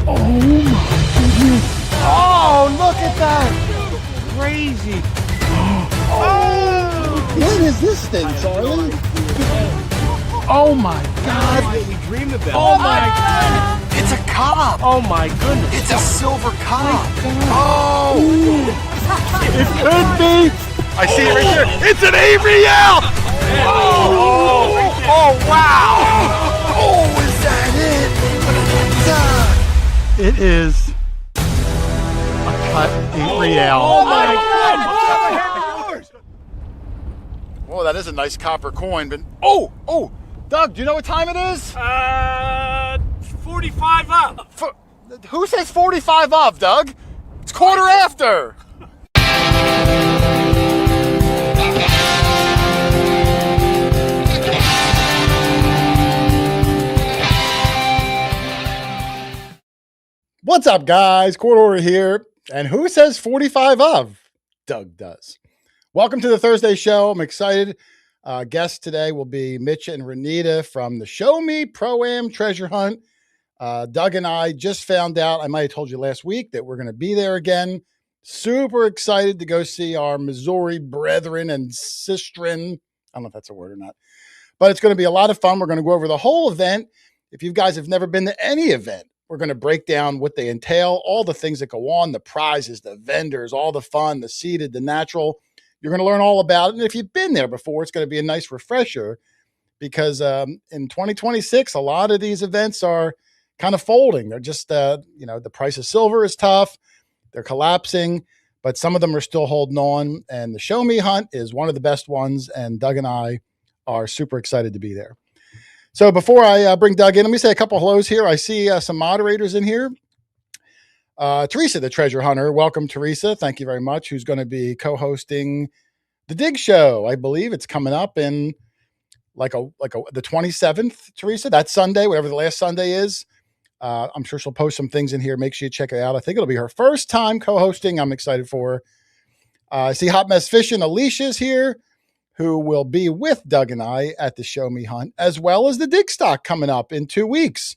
Oh my goodness. Oh, look at that. Crazy. Oh. What is this thing, Charlie? Oh my God. What we dreamed about. Oh my God. It's a cob. Oh my goodness. It's a silver cob. Oh. It could be. I see it right here. It's an Ariel. Oh. Oh, wow. Oh, is that it? It is a cut Ariel. Oh my God. Oh, that is a nice copper coin, but oh, Doug, do you know what time it is? 45 up. Who says 45 of, Doug? It's quarter after. What's up, guys? Court Order here. And who says 45 of? Doug does. Welcome to the Thursday show. I'm excited. Guest today will be Mitch and Renita from the ShowMe Pro treasure hunt. Doug and I just found out, I might have told you last week, that we're going to be there again. Super excited to go see our Missouri brethren and sistren. I don't know if that's a word or not, but it's going to be a lot of fun. We're going to go over the whole event. If you guys have never been to any event, we're going to break down what they entail, all the things that go on, the prizes, the vendors, all the fun, the seated, the natural. You're going to learn all about it. And if you've been there before, it's going to be a nice refresher because in 2026, a lot of these events are kind of folding. They're just, the price of silver is tough. They're collapsing, but some of them are still holding on. And the Show Me Hunt is one of the best ones. And Doug and I are super excited to be there. So before I bring Doug in, let me say a couple hellos here. I see some moderators in here. Teresa, the treasure hunter. Welcome, Teresa. Thank you very much. Who's going to be co-hosting the Dig Show. I believe it's coming up in the 27th, Teresa. That's Sunday, whatever the last Sunday is. I'm sure she'll post some things in here. Make sure you check it out. I think it'll be her first time co-hosting. I'm excited for her. I see Hot Mess Fishing. Alicia's here, who will be with Doug and I at the Show Me Hunt, as well as the Dig Stock coming up in 2 weeks.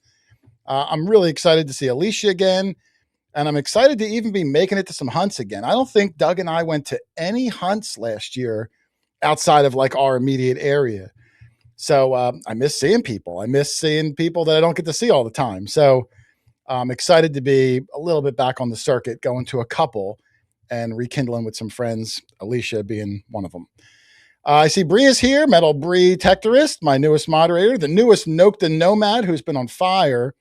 I'm really excited to see Alicia again, and I'm excited to even be making it to some hunts again. I don't think Doug and I went to any hunts last year outside of like our immediate area. So I miss seeing people. I miss seeing people that I don't get to see all the time. So I'm excited to be a little bit back on the circuit, going to a couple and rekindling with some friends, Alicia being one of them. I see Bree is here, Metal Bree Tectorist, my newest moderator, the newest Nokta Nomad, who's been on fire,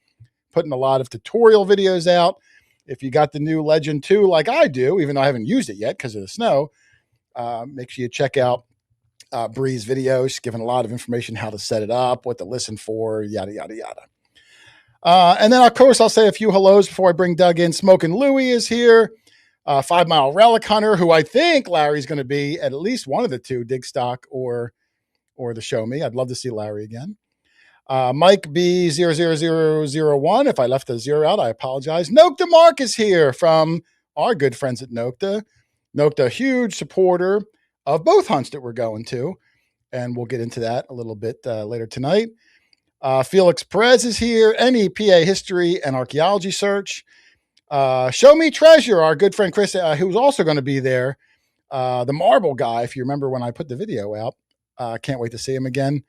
putting a lot of tutorial videos out. If you got the new Legend 2 like I do, even though I haven't used it yet because of the snow, make sure you check out Bree's videos, giving a lot of information how to set it up, what to listen for, yada, yada, yada. And then, of course, I'll say a few hellos before I bring Doug in. Smokin' Louie is here. 5 Mile Relic Hunter, who I think Larry's going to be at least one of the two, Dig Stock or the Show Me. I'd love to see Larry again. Mike B00001. If I left a zero out, I apologize. Nokta Mark is here from our good friends at Nokta. Nokta, huge supporter of both hunts that we're going to, and we'll get into that a little bit later tonight. Felix Perez is here. NEPA History and Archaeology Search. Show Me Treasure, our good friend Chris, who's also going to be there. The marble guy, if you remember when I put the video out. Can't wait to see him again.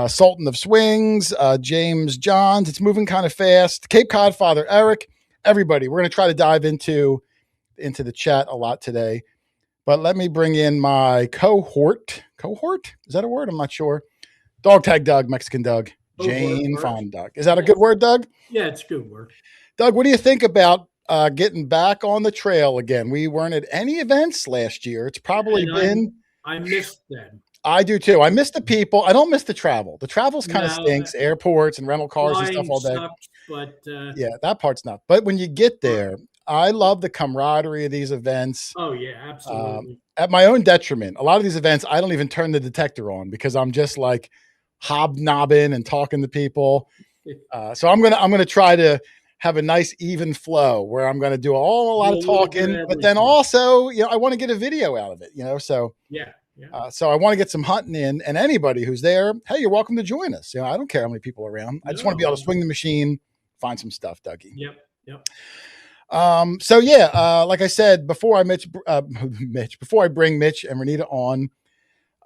Sultan of Swings, James Johns. It's moving kind of fast. Cape Cod Father Eric. Everybody, we're going to try to dive into the chat a lot today. But let me bring in my cohort. Cohort? Is that a word? I'm not sure. Dog Tag Doug, Mexican Doug. Jane Fond Doug. Is that a good word, Doug? Yeah, it's a good word. Doug, what do you think about getting back on the trail again? We weren't at any events last year. It's probably been... I missed them. I do too. I miss the people. I don't miss the travel. The travel's kind of stinks. Airports and rental cars and stuff all day. Sucks, but yeah, that part's not. But when you get there, I love the camaraderie of these events. Oh, yeah, absolutely. At my own detriment. A lot of these events, I don't even turn the detector on because I'm just like hobnobbing and talking to people. So I'm gonna try to have a nice even flow where I'm going to do a lot of talking, but then also, I want to get a video out of it, so yeah. So I want to get some hunting in, and anybody who's there, hey, you're welcome to join us. I don't care how many people are around. I just want to be able to swing the machine, find some stuff, Dougie. Yep. Yep. So yeah, like I said before, before I bring Mitch and Renita on,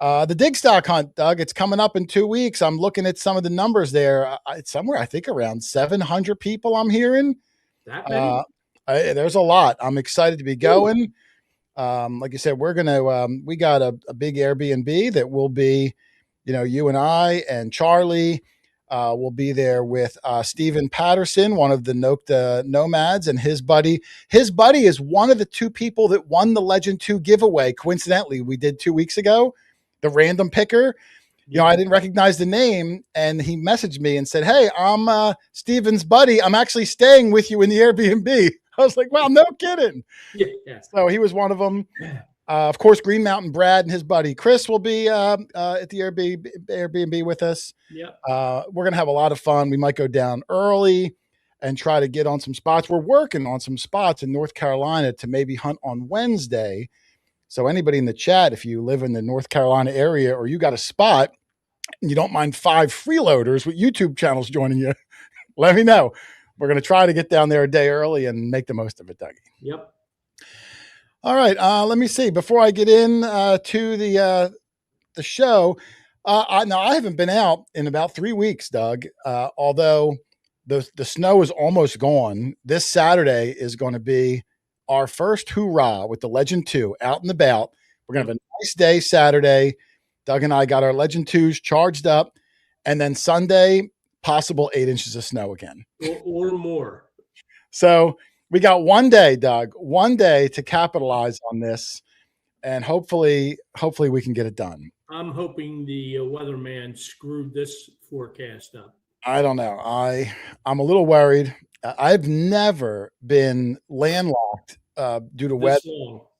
the dig stock hunt, Doug, it's coming up in 2 weeks. I'm looking at some of the numbers there. It's somewhere, I think, around 700 people I'm hearing. That many? There's a lot. I'm excited to be going. Like you said, we got a big Airbnb that will be, you and I and Charlie will be there with Stephen Patterson, one of the Nokta nomads, and his buddy. His buddy is one of the 2 people that won the Legend 2 giveaway. Coincidentally, we did 2 weeks ago, the random picker. I didn't recognize the name, and he messaged me and said, "Hey, I'm Steven's buddy. I'm actually staying with you in the Airbnb." I was like, "Wow, no kidding." Yeah. So he was one of them. Of course, Green Mountain Brad and his buddy Chris will be at the Airbnb with us. Yeah. We're going to have a lot of fun. We might go down early and try to get on some spots. We're working on some spots in North Carolina to maybe hunt on Wednesday. So anybody in the chat, if you live in the North Carolina area or you got a spot and you don't mind 5 freeloaders with YouTube channels joining you, let me know. We're going to try to get down there a day early and make the most of it, Dougie. Yep. All right. Let me see. Before I get in to the show, now I haven't been out in about 3 weeks, Doug. Although the snow is almost gone. This Saturday is going to be our first hoorah with the Legend 2 out and about. We're going to have a nice day Saturday. Doug and I got our Legend 2s charged up. And then Sunday, possible 8 inches of snow again. Or more. So we got one day, Doug, one day to capitalize on this. And hopefully we can get it done. I'm hoping the weatherman screwed this forecast up. I don't know. I'm a little worried. I've never been landlocked due to weather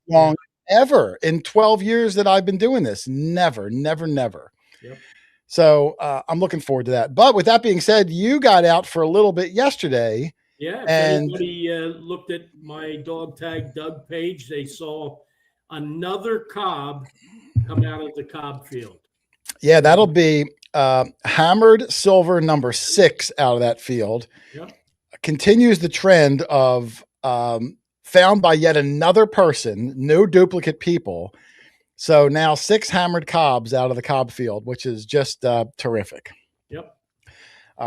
long ever in 12 years that I've been doing this. Never. Yep. So I'm looking forward to that. But with that being said, you got out for a little bit yesterday. Yeah. If anybody looked at my dog tag Doug page, they saw another cob come out of the cob field. Yeah, that'll be hammered silver number 6 out of that field. Yep. Continues the trend of found by yet another person, no duplicate people. So now 6 hammered cobs out of the cob field, which is just terrific. Yep.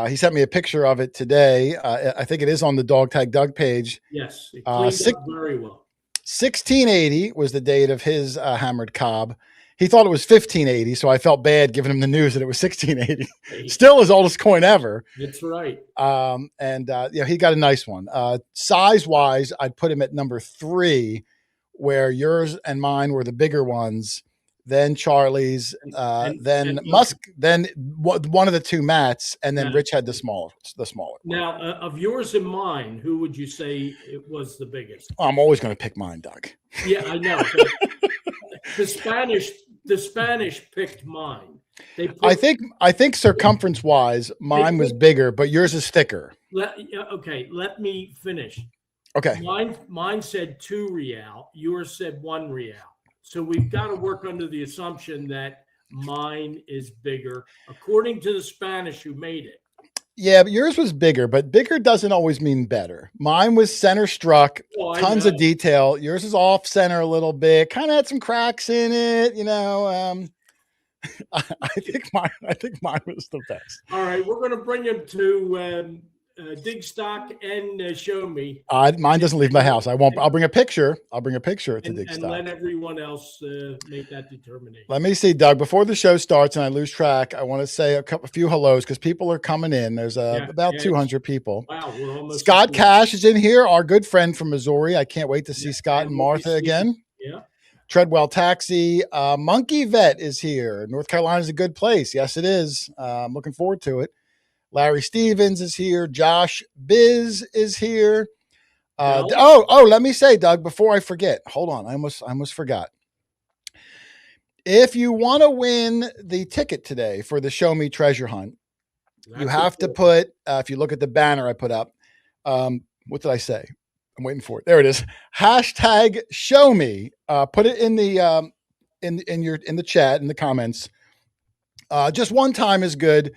He sent me a picture of it today. I think it is on the Dog Tag Doug page. Yes, it cleaned up very well. 1680 was the date of his hammered cob. He thought it was 1580, so I felt bad giving him the news that it was 1680. Hey. Still his oldest coin ever. That's right. He got a nice one. Size-wise, I'd put him at number 3, where yours and mine were the bigger ones, then Charlie's, then Musk, then one of the 2 Matts, and then Rich had the smaller. Now, of yours and mine, who would you say it was the biggest? I'm always going to pick mine, Doug. Yeah, I know. The Spanish picked mine. I think circumference-wise, mine was bigger, but yours is thicker. Let me finish. Okay. Mine said 2 real. Yours said 1 real. So we've got to work under the assumption that mine is bigger, according to the Spanish who made it. Yeah, but yours was bigger, but bigger doesn't always mean better. Mine was center struck, tons of detail. Yours is off center a little bit, kind of had some cracks in it, I think mine was the best. All right, we're going to bring him to Dig Stock and Show Me. Mine doesn't leave my house. I won't. I'll bring a picture. To Dig Stock. And let everyone else make that determination. Let me see, Doug. Before the show starts and I lose track, I want to say a few hellos because people are coming in. There's about 200 people. Wow, we're almost. Scott Cash is in here, our good friend from Missouri. I can't wait to see Scott and Martha again. Yeah. Treadwell Taxi. Monkey Vet is here. North Carolina is a good place. Yes, it is. I'm looking forward to it. Larry Stevens is here. Josh Biz is here. Let me say, Doug, before I forget, hold on. I almost forgot. If you want to win the ticket today for the Show Me Treasure Hunt, you have to put, if you look at the banner I put up, what did I say? I'm waiting for it. There it is. Hashtag Show Me. Put it in the in the chat, in the comments. Just one time is good.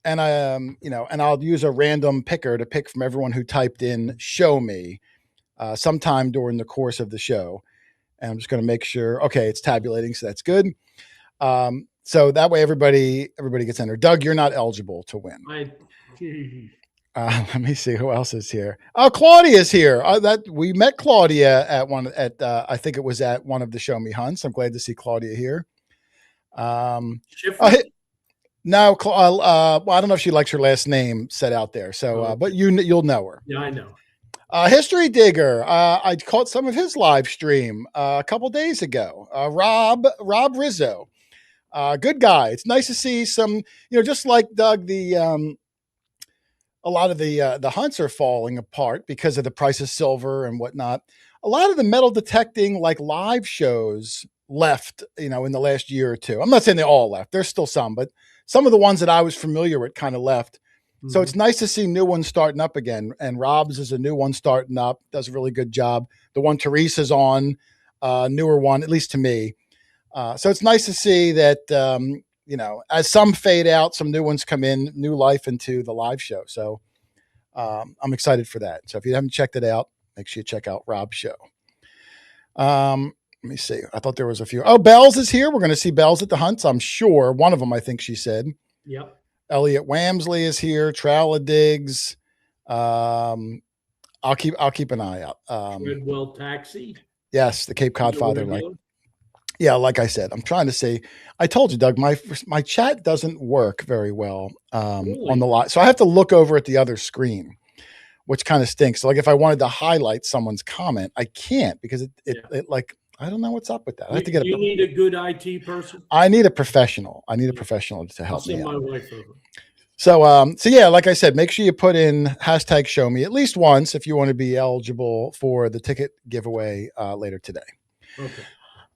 and and I'll use a random picker to pick from everyone who typed in "show me" sometime during the course of the show. And I'm just going to make sure. Okay, it's tabulating, so that's good. So that way everybody gets entered. Doug, you're not eligible to win. Let me see who else is here. Oh, Claudia's here. That we met Claudia at I think it was at one of the Show Me hunts. I'm glad to see Claudia here. No, well, I don't know if she likes her last name set out there. So, but you'll know her. Yeah, I know. History Digger. I caught some of his live stream a couple days ago. Rob Rizzo. Good guy. It's nice to see some, just like Doug, a lot of the hunts are falling apart because of the price of silver and whatnot. A lot of the metal detecting like live shows left, in the last year or two. I'm not saying they all left. There's still some, but some of the ones that I was familiar with kind of left. Mm-hmm. So it's nice to see new ones starting up again. And Rob's is a new one starting up, does a really good job. The one Teresa's on, newer one, at least to me. So it's nice to see that, as some fade out, some new ones come in, new life into the live show. So I'm excited for that. So if you haven't checked it out, make sure you check out Rob's show. Let me see. I thought there was a few. Oh, Bells is here. We're going to see Bells at the hunts, I'm sure. One of them, I think she said. Yep. Elliot Wamsley is here. Trowla Diggs. I'll keep an eye out. Treadwell Taxi. Yes, the Cape Cod Father. Like I said, I'm trying to say. I told you, Doug, my chat doesn't work very well Really? on the live, so I have to look over at the other screen, which kind of stinks. So, like, if I wanted to highlight someone's comment, I can't because it I don't know what's up with that. I have to get. You need a good IT person. I need a professional. I need a professional to help me out. My wife over. So yeah, like I said, make sure you put in hashtag show me at least once if you want to be eligible for the ticket giveaway later today. Okay.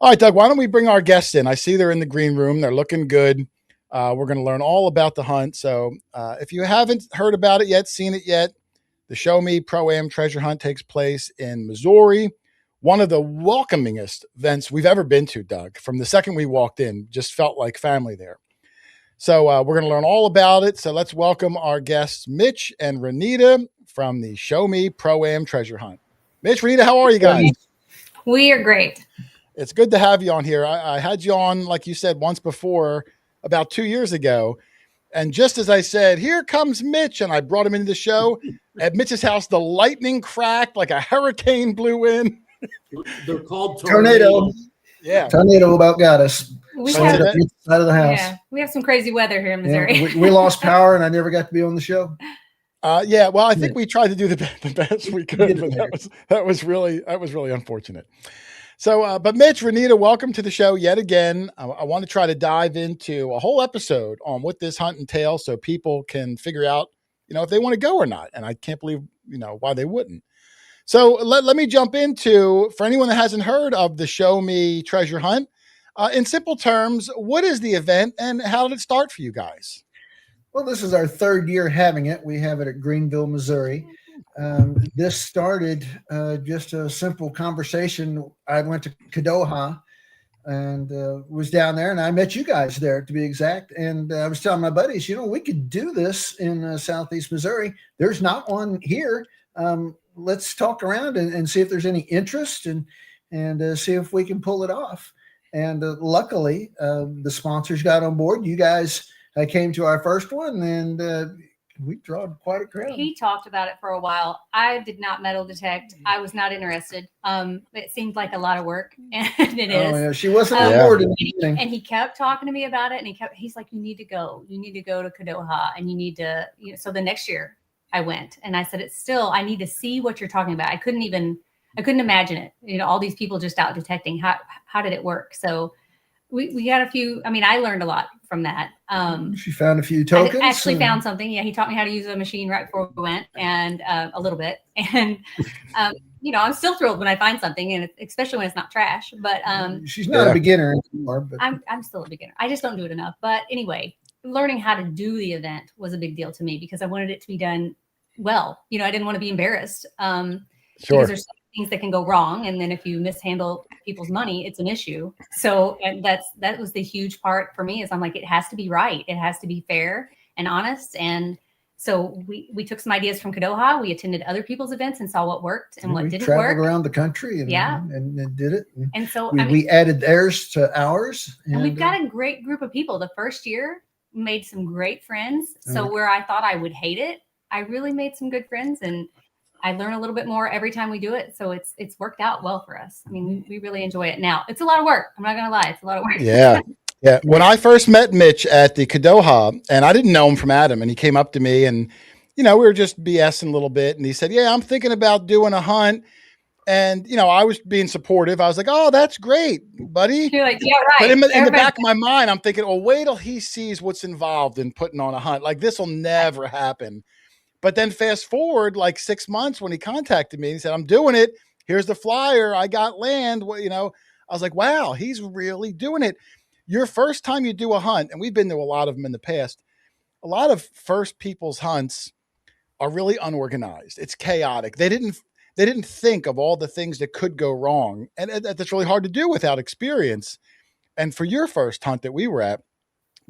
All right, Doug, why don't we bring our guests in? I see they're in the green room. They're looking good. We're going to learn all about the hunt. So if you haven't heard about it yet, seen it yet, the ShowMe Pro-Am treasure hunt takes place in Missouri. One of the welcomingest events we've ever been to, Doug. From the second we walked in, just felt like family there. So we're going to learn all about it. So let's welcome our guests, Mitch and Renita from the ShowMe Pro-Am treasure hunt. Mitch, Renita, how are you guys? We are great. It's good to have you on here. I had you on, like you said, once before, about 2 years ago. And just as I said, here comes Mitch, and I brought him into the show. At Mitch's house, the lightning cracked like a hurricane blew in. They're called tornado. Yeah. Tornado about got us. We Out have, of the house. yeah, we have some crazy weather here in Missouri. Yeah, we lost power, and I never got to be on the show. Yeah, well, I think we tried to do the best we could, but that was really unfortunate. So, but Mitch, Renita, welcome to the show yet again. I want to try to dive into a whole episode on what this hunt entails so people can figure out, if they want to go or not. And I can't believe, why they wouldn't. So let me jump into, for anyone that hasn't heard of the Show Me Treasure Hunt, in simple terms, what is the event and how did it start for you guys? Well, this is our third year having it. We have it at Greenville, Missouri. This started just a simple conversation. I went to Kadoha and was down there, and I met you guys there, to be exact. And I was telling my buddies, we could do this in Southeast Missouri. There's not one here. Let's talk around and see if there's any interest and see if we can pull it off. And luckily, the sponsors got on board. You guys came to our first one, and we drawed quite a crowd. He talked about it for a while. I did not metal detect. I was not interested. It seemed like a lot of work, and it is. Oh, yeah. She wasn't on board in the beginning. And he kept talking to me about it, and he's like, you need to go. You need to go to Kadoha, and you need to, so the next year I went, and I said, I need to see what you're talking about. I couldn't imagine it. All these people just out detecting. How did it work? So we got a few. I learned a lot from that. She found a few tokens. I actually found something. Yeah, he taught me how to use a machine right before we went, and a little bit. And I'm still thrilled when I find something, and especially when it's not trash. But she's not a beginner anymore. But I'm still a beginner. I just don't do it enough. But anyway, learning how to do the event was a big deal to me because I wanted it to be done well. I didn't want to be embarrassed. Because there's things that can go wrong, and then if you mishandle people's money, it's an issue. So, and that was the huge part for me is I'm like, it has to be right, it has to be fair, and honest. And so we took some ideas from Kadoha. We attended other people's events and saw what worked and what we didn't traveled work. around the country and, Yeah. and did it. And so we added theirs to ours. And we've got a great group of people. The first year made some great friends. So where I thought I would hate it, I really made some good friends, and I learn a little bit more every time we do it. So it's worked out well for us. I mean, we really enjoy it. Now it's a lot of work. I'm not going to lie. It's a lot of work. Yeah. Yeah. When I first met Mitch at the Kadoha, and I didn't know him from Adam, and he came up to me and, we were just BSing a little bit. And he said, yeah, I'm thinking about doing a hunt. And, I was being supportive. I was like, oh, that's great, buddy. You're like, yeah, right. But in the back of my mind, I'm thinking, oh, wait till he sees what's involved in putting on a hunt. Like, this will never happen. But then fast forward like 6 months when he contacted me, he said, I'm doing it. Here's the flyer. I got land. I was like, wow, he's really doing it. Your first time you do a hunt, and we've been to a lot of them in the past, a lot of first people's hunts are really unorganized. It's chaotic. They didn't think of all the things that could go wrong. And that's really hard to do without experience. And for your first hunt that we were at,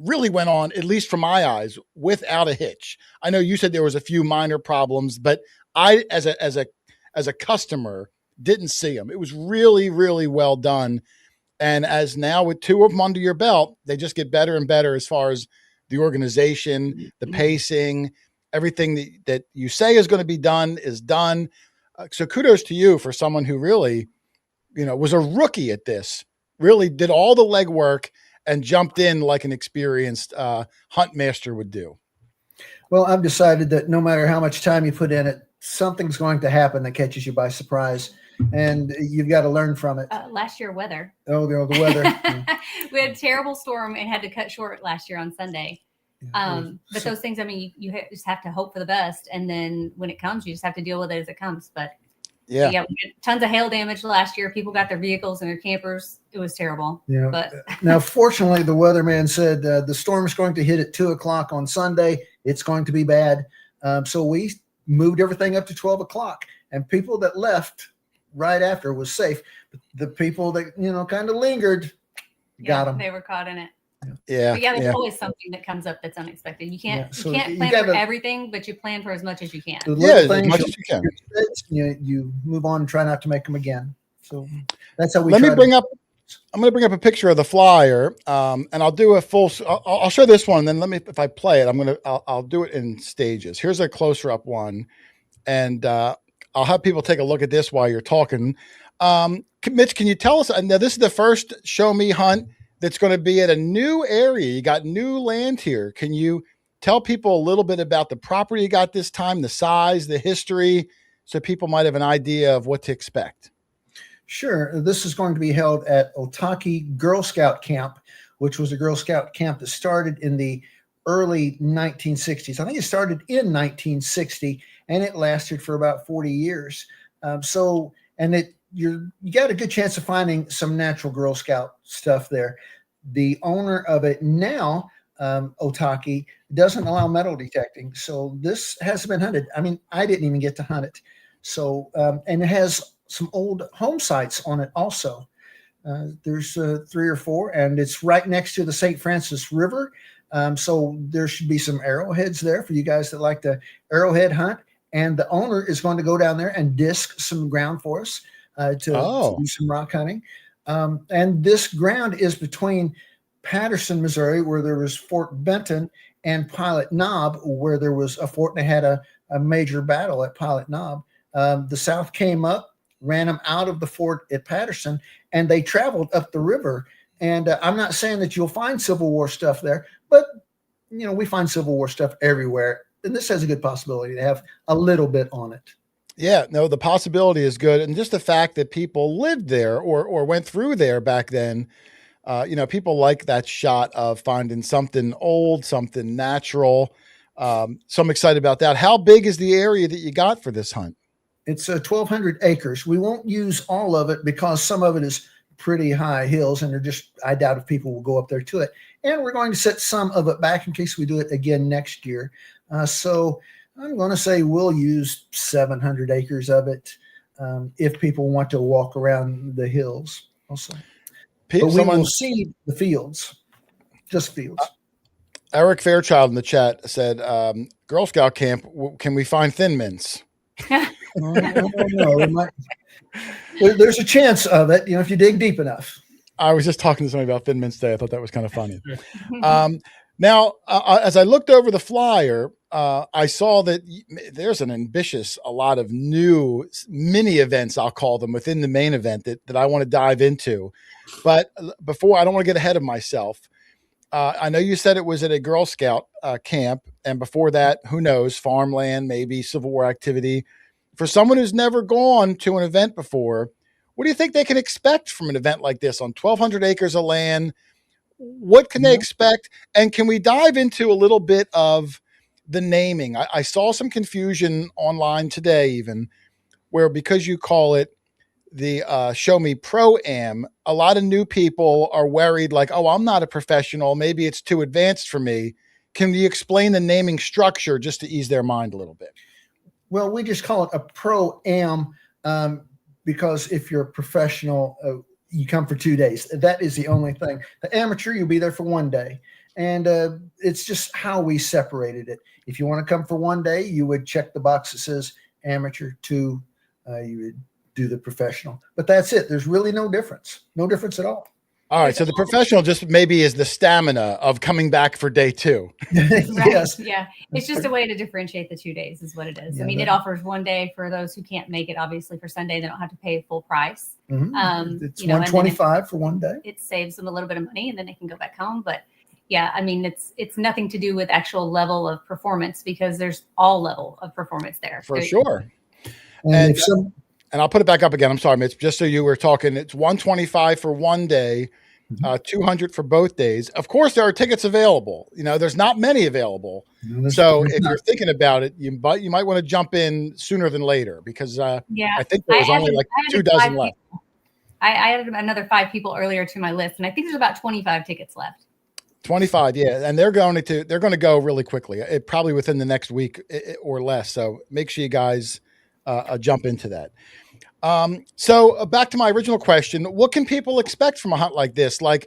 really went on, at least from my eyes, without a hitch. I know you said there was a few minor problems, but I, as a customer, didn't see them. It was really, really well done. And as now with 2 of them under your belt, they just get better and better as far as the organization, the pacing, everything that you say is going to be done is done. So kudos to you for someone who really, was a rookie at this, really did all the legwork and jumped in like an experienced hunt master would do. Well, I've decided that no matter how much time you put in it, something's going to happen that catches you by surprise, and you've got to learn from it. Last year, weather. Oh, the weather. We had a terrible storm and had to cut short last year on Sunday. But those things, I mean, you just have to hope for the best. And then when it comes, you just have to deal with it as it comes. But we had tons of hail damage last year. People got their vehicles and their campers. It was terrible. Yeah. But now, fortunately, the weatherman said the storm is going to hit at 2:00 on Sunday. It's going to be bad. So we moved everything up to 12 o'clock, and people that left right after was safe. But the people that, kind of lingered, got them. They were caught in it. Yeah. But there's always something that comes up that's unexpected. You can't plan for everything, but you plan for as much as you can. As much as you can. You move on and try not to make them again. So that's how we. I'm going to bring up a picture of the flyer, and I'll do a full. I'll show this one, and then if I play it, I'll do it in stages. Here's a closer up one, and I'll have people take a look at this while you're talking. Mitch, can you tell us? Now, this is the first Show Me hunt that's going to be at a new area. You got new land here. Can you tell people a little bit about the property you got this time, the size, the history, so people might have an idea of what to expect? Sure. This is going to be held at Otahki Girl Scout Camp, which was a Girl Scout camp that started in the early 1960s. I think it started in 1960, and it lasted for about 40 years. You got a good chance of finding some natural Girl Scout stuff there. The owner of it now, Otahki, doesn't allow metal detecting. So this hasn't been hunted. I mean, I didn't even get to hunt it. So, and it has some old home sites on it also. There's 3 or 4, and it's right next to the St. Francis River. So there should be some arrowheads there for you guys that like to arrowhead hunt. And the owner is going to go down there and disc some ground for us. To do some rock hunting. And this ground is between Patterson, Missouri, where there was Fort Benton, and Pilot Knob, where there was a fort, and they had a major battle at Pilot Knob. The South came up, ran them out of the fort at Patterson, and they traveled up the river. And I'm not saying that you'll find Civil War stuff there, but, we find Civil War stuff everywhere. And this has a good possibility to have a little bit on it. Yeah, no, the possibility is good. And just the fact that people lived there or went through there back then, people like that shot of finding something old, something natural. So I'm excited about that. How big is the area that you got for this hunt? It's 1,200 acres. We won't use all of it because some of it is pretty high hills, and I doubt if people will go up there to it. And we're going to set some of it back in case we do it again next year. So I'm going to say we'll use 700 acres of it if people want to walk around the hills also. But we will see the fields, just fields. Eric Fairchild in the chat said, Girl Scout camp, can we find Thin Mints? I don't know. There's a chance of it, if you dig deep enough. I was just talking to somebody about Thin Mints today. I thought that was kind of funny. Now, as I looked over the flyer, I saw that there's a lot of new mini events, I'll call them, within the main event that I want to dive into. But before, I don't want to get ahead of myself. I know you said it was at a Girl Scout camp, and before that, who knows, farmland, maybe Civil War activity. For someone who's never gone to an event before, what do you think they can expect from an event like this on 1,200 acres of land? What can they expect? And can we dive into a little bit of the naming? I saw some confusion online today, even where because you call it the ShowMe Pro-Am, a lot of new people are worried like, oh, I'm not a professional. Maybe it's too advanced for me. Can you explain the naming structure just to ease their mind a little bit? Well, we just call it a Pro-Am because if you're a professional, you come for 2 days. That is the only thing. The amateur, you'll be there for 1 day. And it's just how we separated it. If you want to come for 1 day, you would check the box that says amateur. 2, you would do the professional. But that's it. There's really no difference. No difference at all. All right. So the professional just maybe is the stamina of coming back for day 2. Yes. Yeah. It's just a way to differentiate the 2 days is what it is. Yeah, I mean, it offers 1 day for those who can't make it. Obviously, for Sunday, they don't have to pay full price. It's $125 for 1 day. It saves them a little bit of money, and then they can go back home. But yeah, I mean, it's nothing to do with actual level of performance because there's all level of performance there. For sure. And I'll put it back up again. I'm sorry, Mitch. Just so you were talking, it's $125 for 1 day, $200 for both days. Of course, there are tickets available. There's not many available. So if you're thinking about it, you might want to jump in sooner than later because I think there's only like 2 dozen left. I added another 5 people earlier to my list, and I think there's about 25 tickets left. 25, yeah, and they're going to go really quickly. Probably within the next week or less. So make sure you guys jump into that. So back to my original question, what can people expect from a hunt like this? Like,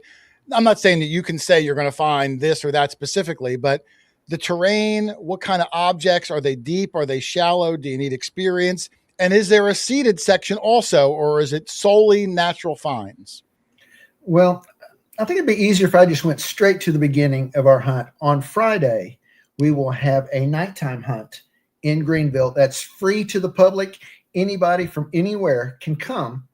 I'm not saying that you can say you're going to find this or that specifically, but the terrain, what kind of objects, are they deep? Are they shallow? Do you need experience? And is there a seeded section also, or is it solely natural finds? Well, I think it'd be easier if I just went straight to the beginning of our hunt. On Friday, we will have a nighttime hunt in Greenville that's free to the public. Anybody from anywhere can come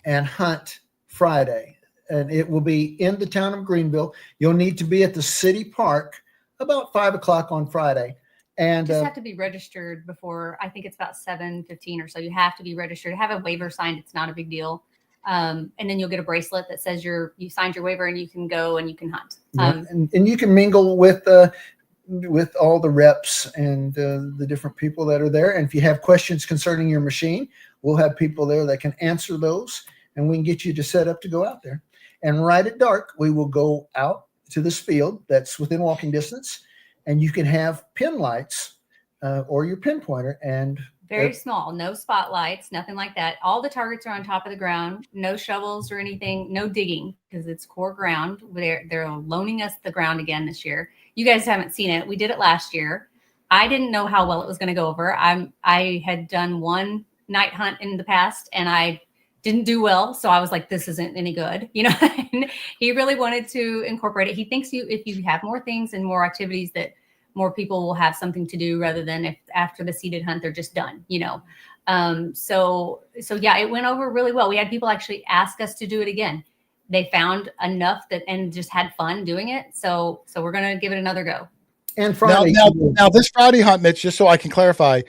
and hunt Friday. And it will be in the town of Greenville. You'll need to be at the city park about 5 o'clock on Friday. And just have to be registered before, I think it's about 7:15 or so. You have to be registered, have a waiver signed. It's not a big deal. And then you'll get a bracelet that says you signed your waiver and you can go and you can hunt. And you can mingle with all the reps and the different people that are there. And if you have questions concerning your machine, we'll have people there that can answer those, and we can get you to set up to go out there. And right at dark, we will go out to this field that's within walking distance, and you can have pin lights or your pinpointer. And very small, no spotlights, nothing like that. All the targets are on top of the ground, no shovels or anything, no digging because it's core ground. They're loaning us the ground again this year. You guys haven't seen it. We did it last year. I didn't know how well it was going to go over. I had done 1 night hunt in the past and I didn't do well. So I was like, this isn't any good. And he really wanted to incorporate it. He thinks if you have more things and more activities that more people will have something to do rather than if after the seeded hunt, they're just done, So yeah, it went over really well. We had people actually ask us to do it again. They found enough and just had fun doing it. So we're going to give it another go. And Friday. Now this Friday hunt, Mitch, just so I can clarify,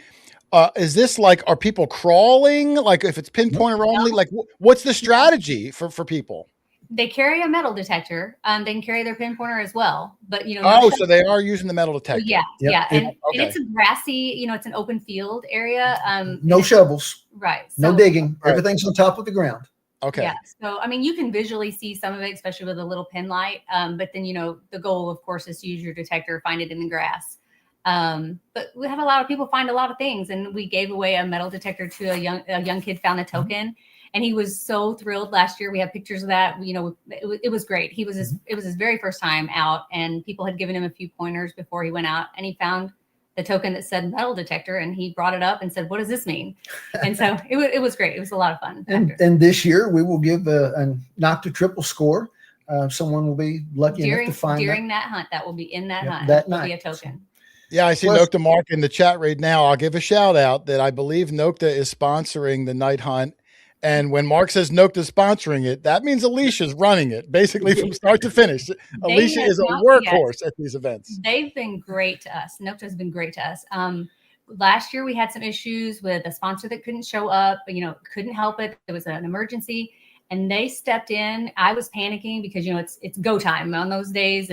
is this like, are people crawling? Like if it's pinpointer only, like what's the strategy for people? They carry a metal detector. They can carry their pinpointer as well, but so they are using the metal detector. Yeah. And it's a grassy, it's an open field area. No shovels. Right. No digging. Right. Everything's on top of the ground. Okay. Yeah. So, I mean, you can visually see some of it, especially with a little pin light. But then, the goal, of course, is to use your detector, find it in the grass. But we have a lot of people find a lot of things, and we gave away a metal detector to a young kid found a token, and he was so thrilled last year. We have pictures of that. You know, it was great. It was his very first time out, and people had given him a few pointers before he went out, and he found the token that said metal detector, and he brought it up and said, "What does this mean?" And so it was great. It was a lot of fun. And this year we will give a knock to triple score. Someone will be lucky enough to find during that hunt. That will be in that hunt. That will night. be a token. Yeah, I see Nokta Mark in the chat right now. I'll give a shout out that I believe Nokta is sponsoring the night hunt. And when Mark says Nokta's sponsoring it, that means Alicia's running it, basically from start to finish. Alicia is a workhorse at these events. They've been great to us. Nokta's been great to us. Last year we had some issues with a sponsor that couldn't show up, you know, couldn't help it. It was an emergency, and they stepped in. I was panicking because, you know, it's go time on those days.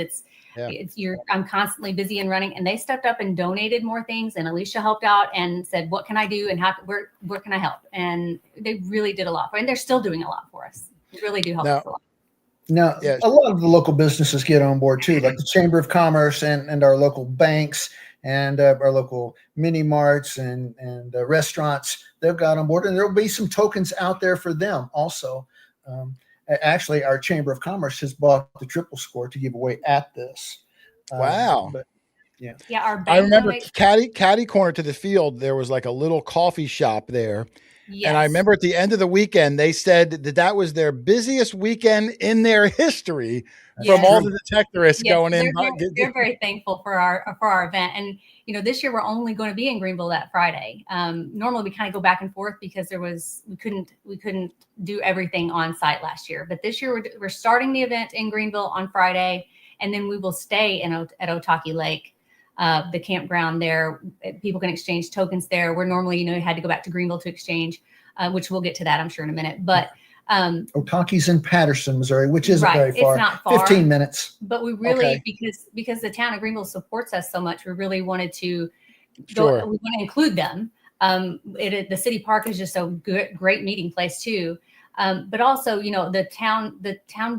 I'm constantly busy and running, and they stepped up and donated more things. And Alicia helped out and said, "What can I do? And where can I help?" And they really did a lot for, and they're still doing a lot for us. They really do help us a lot. Now, a lot of the local businesses get on board too, like the Chamber of Commerce and our local banks and our local mini marts and restaurants. They've got on board, and there'll be some tokens out there for them also. Actually, our Chamber of Commerce has bought the triple score to give away at this. Wow. I remember caddy corner to the field, there was like a little coffee shop there. Yes. And I remember at the end of the weekend, they said that was their busiest weekend in their history from all the detectorists going in. They're very thankful for our event. And, you know, this year we're only going to be in Greenville that Friday. Normally we kind of go back and forth because we couldn't do everything on site last year. But this year we're starting the event in Greenville on Friday, and then we will stay at Otahki Lake. The campground there. People can exchange tokens there. Where normally, you know, you had to go back to Greenville to exchange, which we'll get to that, I'm sure, in a minute. But Otaki's in Patterson, Missouri, which isn't very far. It's not far. 15 minutes. But we really, because the town of Greenville supports us so much, we really wanted to go. Sure. We want to include them. The city park is just a great meeting place too. But also, you know, the town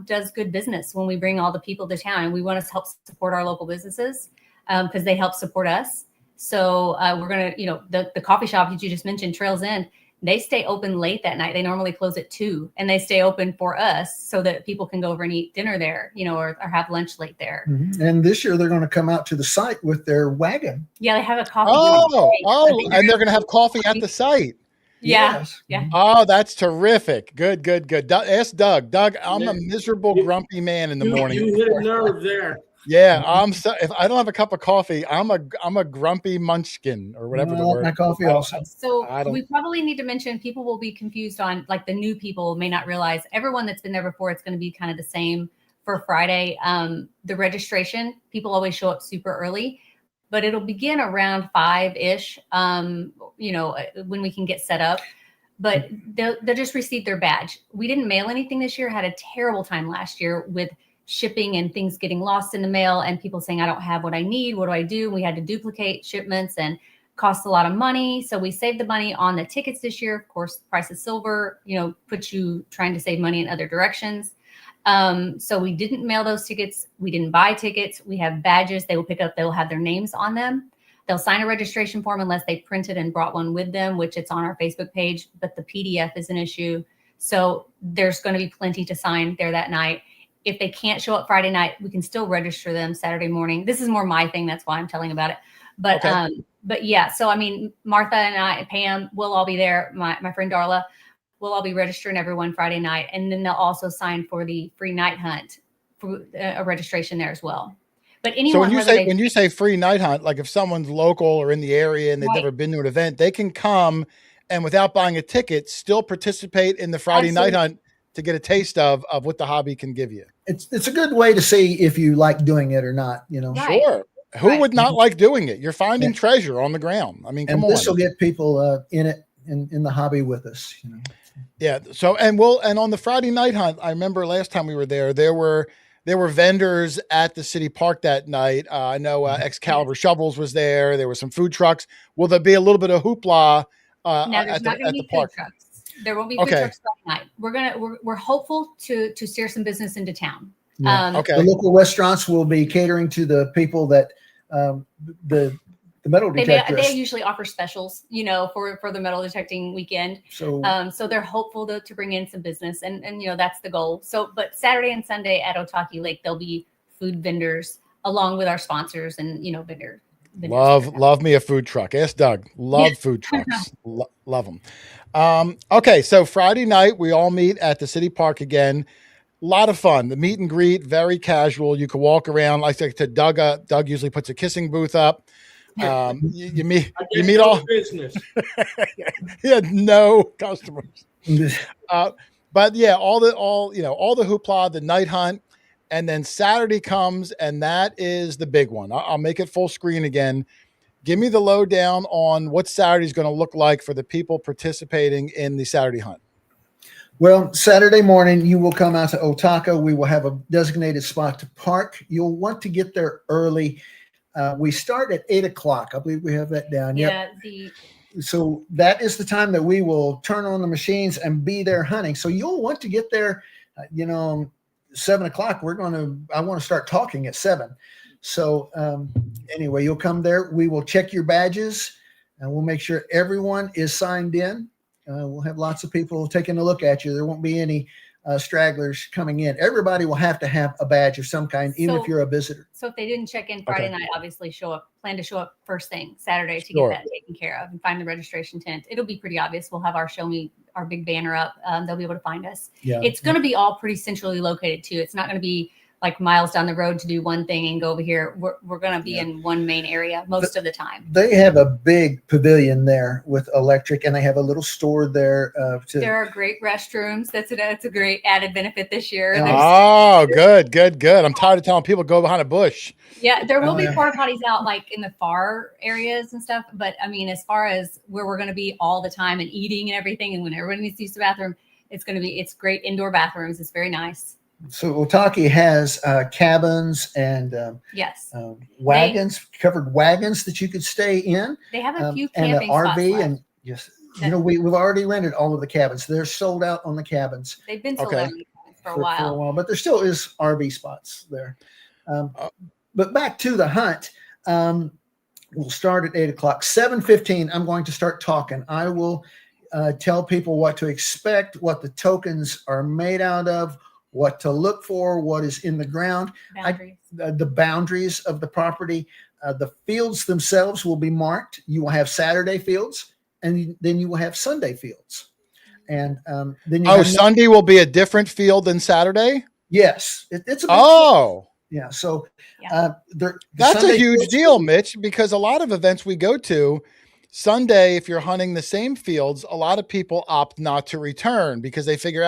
does good business when we bring all the people to town, and we want to help support our local businesses. Because they help support us. So we're going to, you know, the coffee shop that you just mentioned, Trails End, they stay open late that night. They normally close at 2:00, and they stay open for us so that people can go over and eat dinner there, you know, or have lunch late there. Mm-hmm. And this year they're going to come out to the site with their wagon. Yeah, they have a coffee. And they're going to have coffee at the site. Yeah. Yes. Yeah. Oh, that's terrific. Good. Ask Doug. Doug, I'm a miserable, grumpy man in the morning. You hit a nerve there. Yeah, if I don't have a cup of coffee, I'm a grumpy munchkin or whatever the word. My coffee also. So we probably need to mention, people will be confused on, like, the new people may not realize, everyone that's been there before, it's going to be kind of the same for Friday. The registration, people always show up super early, but it'll begin around 5-ish, you know, when we can get set up. But they'll just receive their badge. We didn't mail anything this year. Had a terrible time last year with shipping and things getting lost in the mail and people saying, "I don't have what I need. What do I do?" We had to duplicate shipments and cost a lot of money. So we saved the money on the tickets this year. Of course, the price of silver, you know, puts you trying to save money in other directions. So we didn't mail those tickets. We didn't buy tickets. We have badges they will pick up. They will have their names on them. They'll sign a registration form unless they printed and brought one with them, which it's on our Facebook page, but the PDF is an issue. So there's going to be plenty to sign there that night. If they can't show up Friday night, we can still register them Saturday morning. This is more my thing. That's why I'm telling about it. But but yeah, so I mean, Martha and I, Pam, we'll all be there. My friend Darla, we'll all be registering everyone Friday night. And then they'll also sign for the free night hunt for a registration there as well. But anyone. So when you say free night hunt, like if someone's local or in the area and they've never been to an event, they can come and without buying a ticket, still participate in the Friday night hunt to get a taste of what the hobby can give you. It's a good way to see if you like doing it or not, you know. Right. Sure. Who would not like doing it? You're finding treasure on the ground. I mean, come on. This will get people in the hobby with us, you know. Yeah. So and on the Friday night hunt, I remember last time we were there were vendors at the city park that night. I know Excalibur Shovels was there. There were some food trucks. Will there be a little bit of hoopla at the park? Trucks. There won't be food trucks that night. We're hopeful to steer some business into town. Yeah. The local restaurants will be catering to the people that the the metal detectors. They usually offer specials, for the metal detecting weekend. So they're hopeful to bring in some business, and that's the goal. So, but Saturday and Sunday at Otahki Lake, there'll be food vendors along with our sponsors and vendors. Love me a food truck. Ask Doug. Love food trucks. Love them. Okay, so Friday night we all meet at the city park again. A lot of fun. The meet and greet, very casual. You can walk around. Like I said to Doug, Doug usually puts a kissing booth up. You meet all business. He had no customers. But yeah, all the hoopla, the night hunt, and then Saturday comes, and that is the big one. I'll make it full screen again. Give me the lowdown on what Saturday is going to look like for the people participating in the Saturday hunt. Well, Saturday morning, you will come out to Otahki. We will have a designated spot to park. You'll want to get there early. We start at 8 o'clock. I believe we have that down. Yeah. Yep. So that is the time that we will turn on the machines and be there hunting. So you'll want to get there, 7 o'clock. I want to start talking at 7. So anyway, you'll come there. We will check your badges and we'll make sure everyone is signed in. We'll have lots of people taking a look at you. There won't be any stragglers coming in. Everybody will have to have a badge of some kind, even if you're a visitor. So if they didn't check in Friday night, obviously plan to show up first thing Saturday to get that taken care of and find the registration tent. It'll be pretty obvious. We'll have our big banner up. They'll be able to find us. Yeah. It's going to be all pretty centrally located too. It's not going to be like miles down the road to do one thing and go over here. We're going to be in one main area most of the time. They have a big pavilion there with electric, and they have a little store there. There are great restrooms. That's a great added benefit this year. Oh, good. I'm tired of telling people go behind a bush. Yeah, there will be porta potties out like in the far areas and stuff. But I mean, as far as where we're going to be all the time and eating and everything, and when everyone needs to use the bathroom, it's great indoor bathrooms. It's very nice. So Otahki has cabins and covered wagons that you could stay in. They have a few and camping an spots RV, left. and yes, we've already rented all of the cabins. They're sold out on the cabins. They've been sold out for a while, but there still is RV spots there. But back to the hunt. We'll start at 8 o'clock. 7:15. I'm going to start talking. I will tell people what to expect, what the tokens are made out of, what to look for, what is in the ground, the boundaries of the property. The fields themselves will be marked. You will have Saturday fields, and then you will have Sunday fields. And then Sunday will be a different field than Saturday? Yes. It's a field. Yeah. So that's a huge deal, Mitch, because a lot of events we go to, Sunday, if you're hunting the same fields, a lot of people opt not to return because they figure,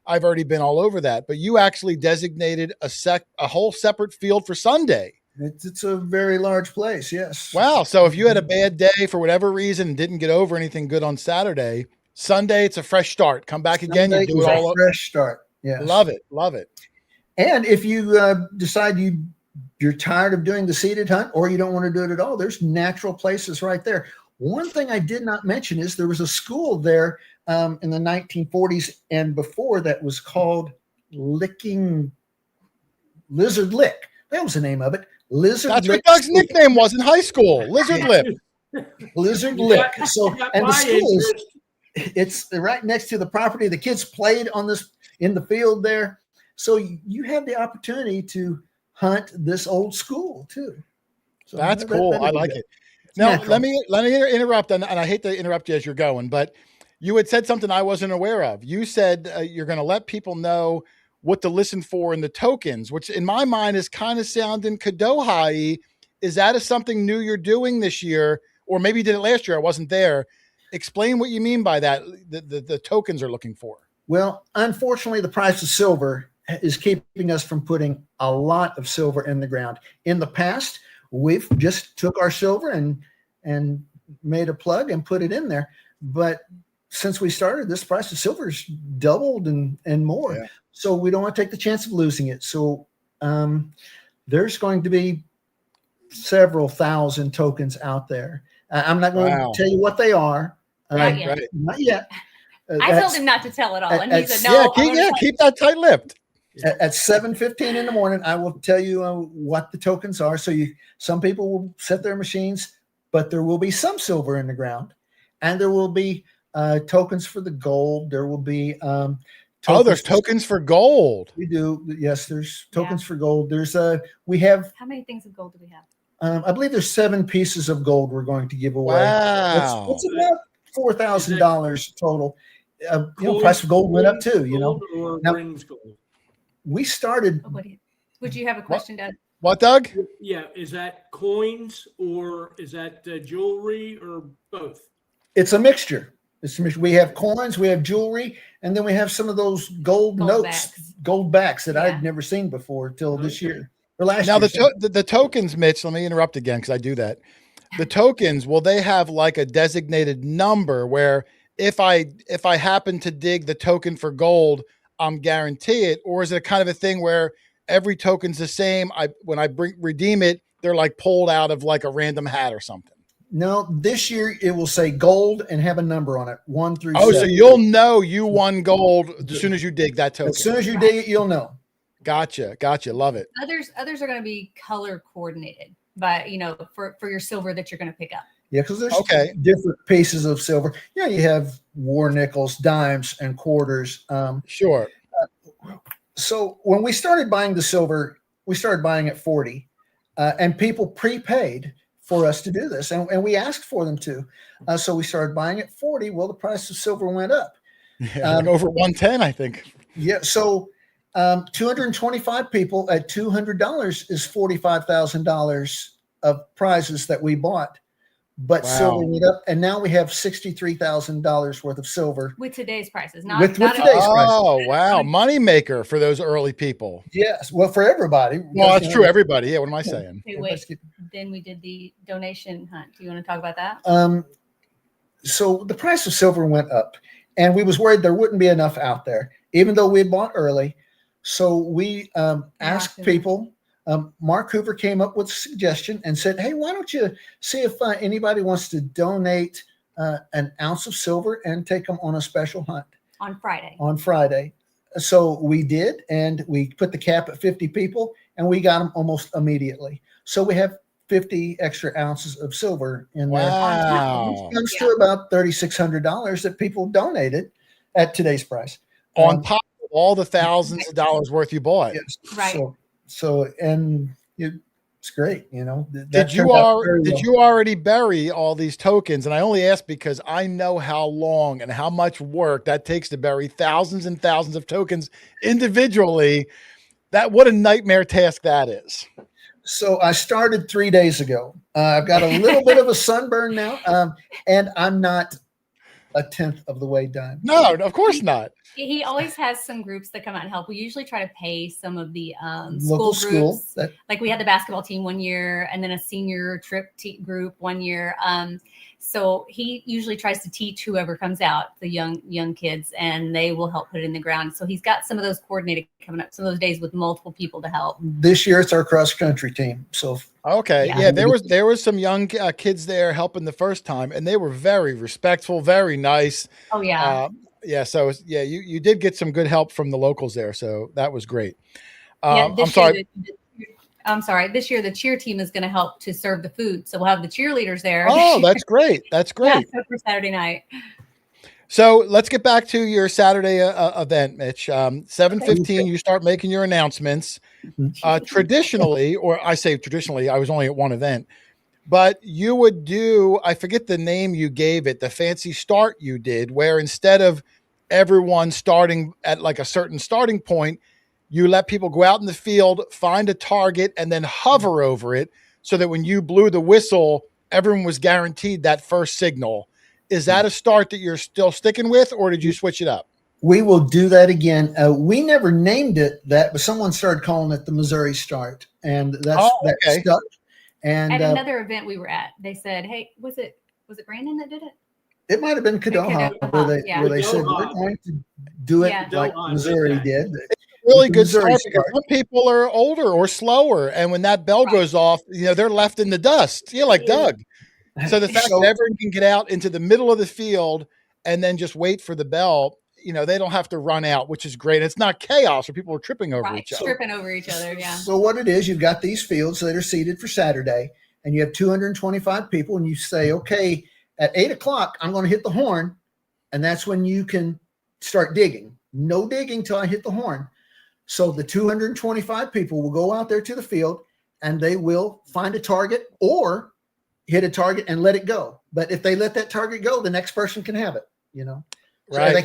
I've already been all over that. But you actually designated a whole separate field for Sunday. It's a very large place. Yes. Wow. So if you had a bad day for whatever reason and didn't get over anything good on Saturday, Sunday, it's a fresh start. Come back again. You do it all over. Fresh start. Yeah. Love it. And if you decide you're tired of doing the seated hunt or you don't want to do it at all, there's natural places right there. One thing I did not mention is there was a school there in the 1940s and before that was called Lizard Lick. That was the name of it. That's what Doug's nickname was in high school. Lizard Lick. Lizard Lick. So, and the school it's right next to the property. The kids played in the field there. So you have the opportunity to hunt this old school too. So that's cool. I like it. Now, let me interrupt, and I hate to interrupt you as you're going, but you had said something I wasn't aware of. You said you're going to let people know what to listen for in the tokens, which in my mind is kind of sounding Kadohai. Is that something new you're doing this year? Or maybe you did it last year. I wasn't there. Explain what you mean by that, the tokens are looking for. Well, unfortunately, the price of silver is keeping us from putting a lot of silver in the ground. In the past, we've just took our silver and made a plug and put it in there. But since we started, this price of silver has doubled and more. Yeah. So we don't want to take the chance of losing it. So there's going to be several thousand tokens out there. I'm not going to tell you what they are. Not yet. Not yet. I told him not to tell it all. And he said, no. Keep that tight-lipped. At 7:15 in the morning, I will tell you what the tokens are. So some people will set their machines but there will be some silver in the ground, and there will be tokens for the gold. There will be there's tokens for gold. We do. Yes, there's tokens for gold. There's we have. How many things of gold do we have? I believe there's 7 pieces of gold we're going to give away. Wow. It's about $4,000 total. Price of gold went up too. Or now, rings gold. we started. Would you have a question, Doug? What, Doug? Yeah, is that coins or is that jewelry or both? It's a mixture. We have coins, we have jewelry, and then we have some of those gold notes, gold backs that I'd never seen before till this year or last year. Now the tokens, Mitch. Let me interrupt again because I do that. The tokens, will they have like a designated number where if I happen to dig the token for gold, I'm guarantee it, or is it kind of a thing where every token's the same? When I redeem it, they're like pulled out of like a random hat or something. No, this year it will say gold and have a number on it, 1 through 7. Oh, so you'll know you won gold as soon as you dig that token. As soon as you dig it, you'll know. Gotcha. Love it. Others are going to be color coordinated, but for your silver that you're going to pick up. Yeah, because there's different pieces of silver. Yeah, you have war nickels, dimes, and quarters. Sure. So when we started buying the silver, we started buying at 40, and people prepaid for us to do this, and we asked for them to. So we started buying at 40. Well, the price of silver went up. Yeah, like over 110, I think. Yeah. So 225 people at $200 is $45,000 of prizes that we bought. But silver went up, and now we have $63,000 worth of silver with today's prices. With today's prices. Oh, wow. Money maker for those early people. Yes. Well, for everybody. Well, that's true. Everybody. Yeah. What am I saying? Hey, wait. Then we did the donation hunt. Do you want to talk about that? So the price of silver went up, and we was worried there wouldn't be enough out there, even though we had bought early. So we asked people. Mark Hoover came up with a suggestion and said, hey, why don't you see if anybody wants to donate an ounce of silver and take them on a special hunt on Friday. So we did, and we put the cap at 50 people, and we got them almost immediately. So we have 50 extra ounces of silver in there. Wow. It comes to about $3,600 that people donated at today's price. On top of all the thousands of dollars worth you bought. Yes. Right. So it's great, Did you already bury all these tokens? And I only ask because I know how long and how much work that takes to bury thousands and thousands of tokens individually. What a nightmare task that is. So I started 3 days ago. I've got a little bit of a sunburn now, and I'm not a tenth of the way done. No, of course not. He always has some groups that come out and help. We usually try to pay some of the local school groups. Like we had the basketball team one year, and then a senior trip group one year. So he usually tries to teach whoever comes out, the young kids, and they will help put it in the ground. So he's got some of those coordinated coming up, some of those days with multiple people to help. This year it's our cross country team. So okay, yeah, there was some young kids there helping the first time, and they were very respectful, very nice. Oh yeah. So you did get some good help from the locals there, so that was great. I'm sorry. This year the cheer team is going to help to serve the food, so we'll have the cheerleaders there. Oh, that's great. That's great. Yeah, for Saturday night. So let's get back to your Saturday event, Mitch. 7:15, you start making your announcements. Traditionally, or I say traditionally, I was only at one event. But you would do, I forget the name you gave it, the fancy start you did, where instead of everyone starting at like a certain starting point, you let people go out in the field, find a target, and then hover over it so that when you blew the whistle, everyone was guaranteed that first signal. Is that a start that you're still sticking with, or did you switch it up? We will do that again. We never named it that, but someone started calling it the Missouri Start, and that stuck. And at another event we were at, they said, "Hey, was it Brandon that did it?" It might have been Kadoha where they said we're going to do it like Missouri did. It's a really good start because some people are older or slower, and when that bell goes off, they're left in the dust. Yeah, like Doug. So the fact that everyone can get out into the middle of the field and then just wait for the bell, they don't have to run out, which is great. It's not chaos where people are tripping over each other. Tripping over each other, yeah. So what it is, you've got these fields that are seated for Saturday, and you have 225 people, and you say, okay, at 8 o'clock, I'm going to hit the horn, and that's when you can start digging. No digging till I hit the horn. So the 225 people will go out there to the field, and they will find a target or hit a target and let it go. But if they let that target go, the next person can have it, So Right. they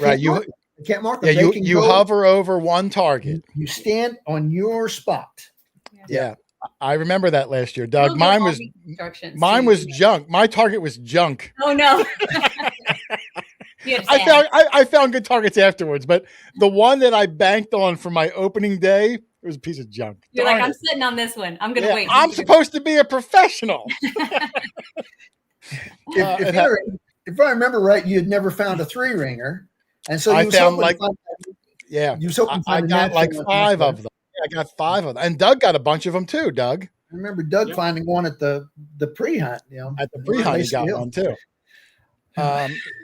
can't mark them. Yeah, you hover over one target. You stand on your spot. Yeah. I remember that last year, Doug. We'll Mine get all was these instructions mine so was you junk. My target was junk. know. Oh no. You understand. I found good targets afterwards, but the one that I banked on for my opening day, it was a piece of junk. You're Darn like, I'm it. sitting on this one. I'm gonna Yeah, wait. I'm supposed to be a professional. If I remember right, you had never found a 3-ringer, and so I you was found hoping to find- Yeah. you was hoping to I find a got like natural one. 5 of them. Yeah, I got 5 of them. And Doug got a bunch of them too, Doug. I remember Doug finding one at the pre-hunt. At the pre-hunt, he got Hill. one too.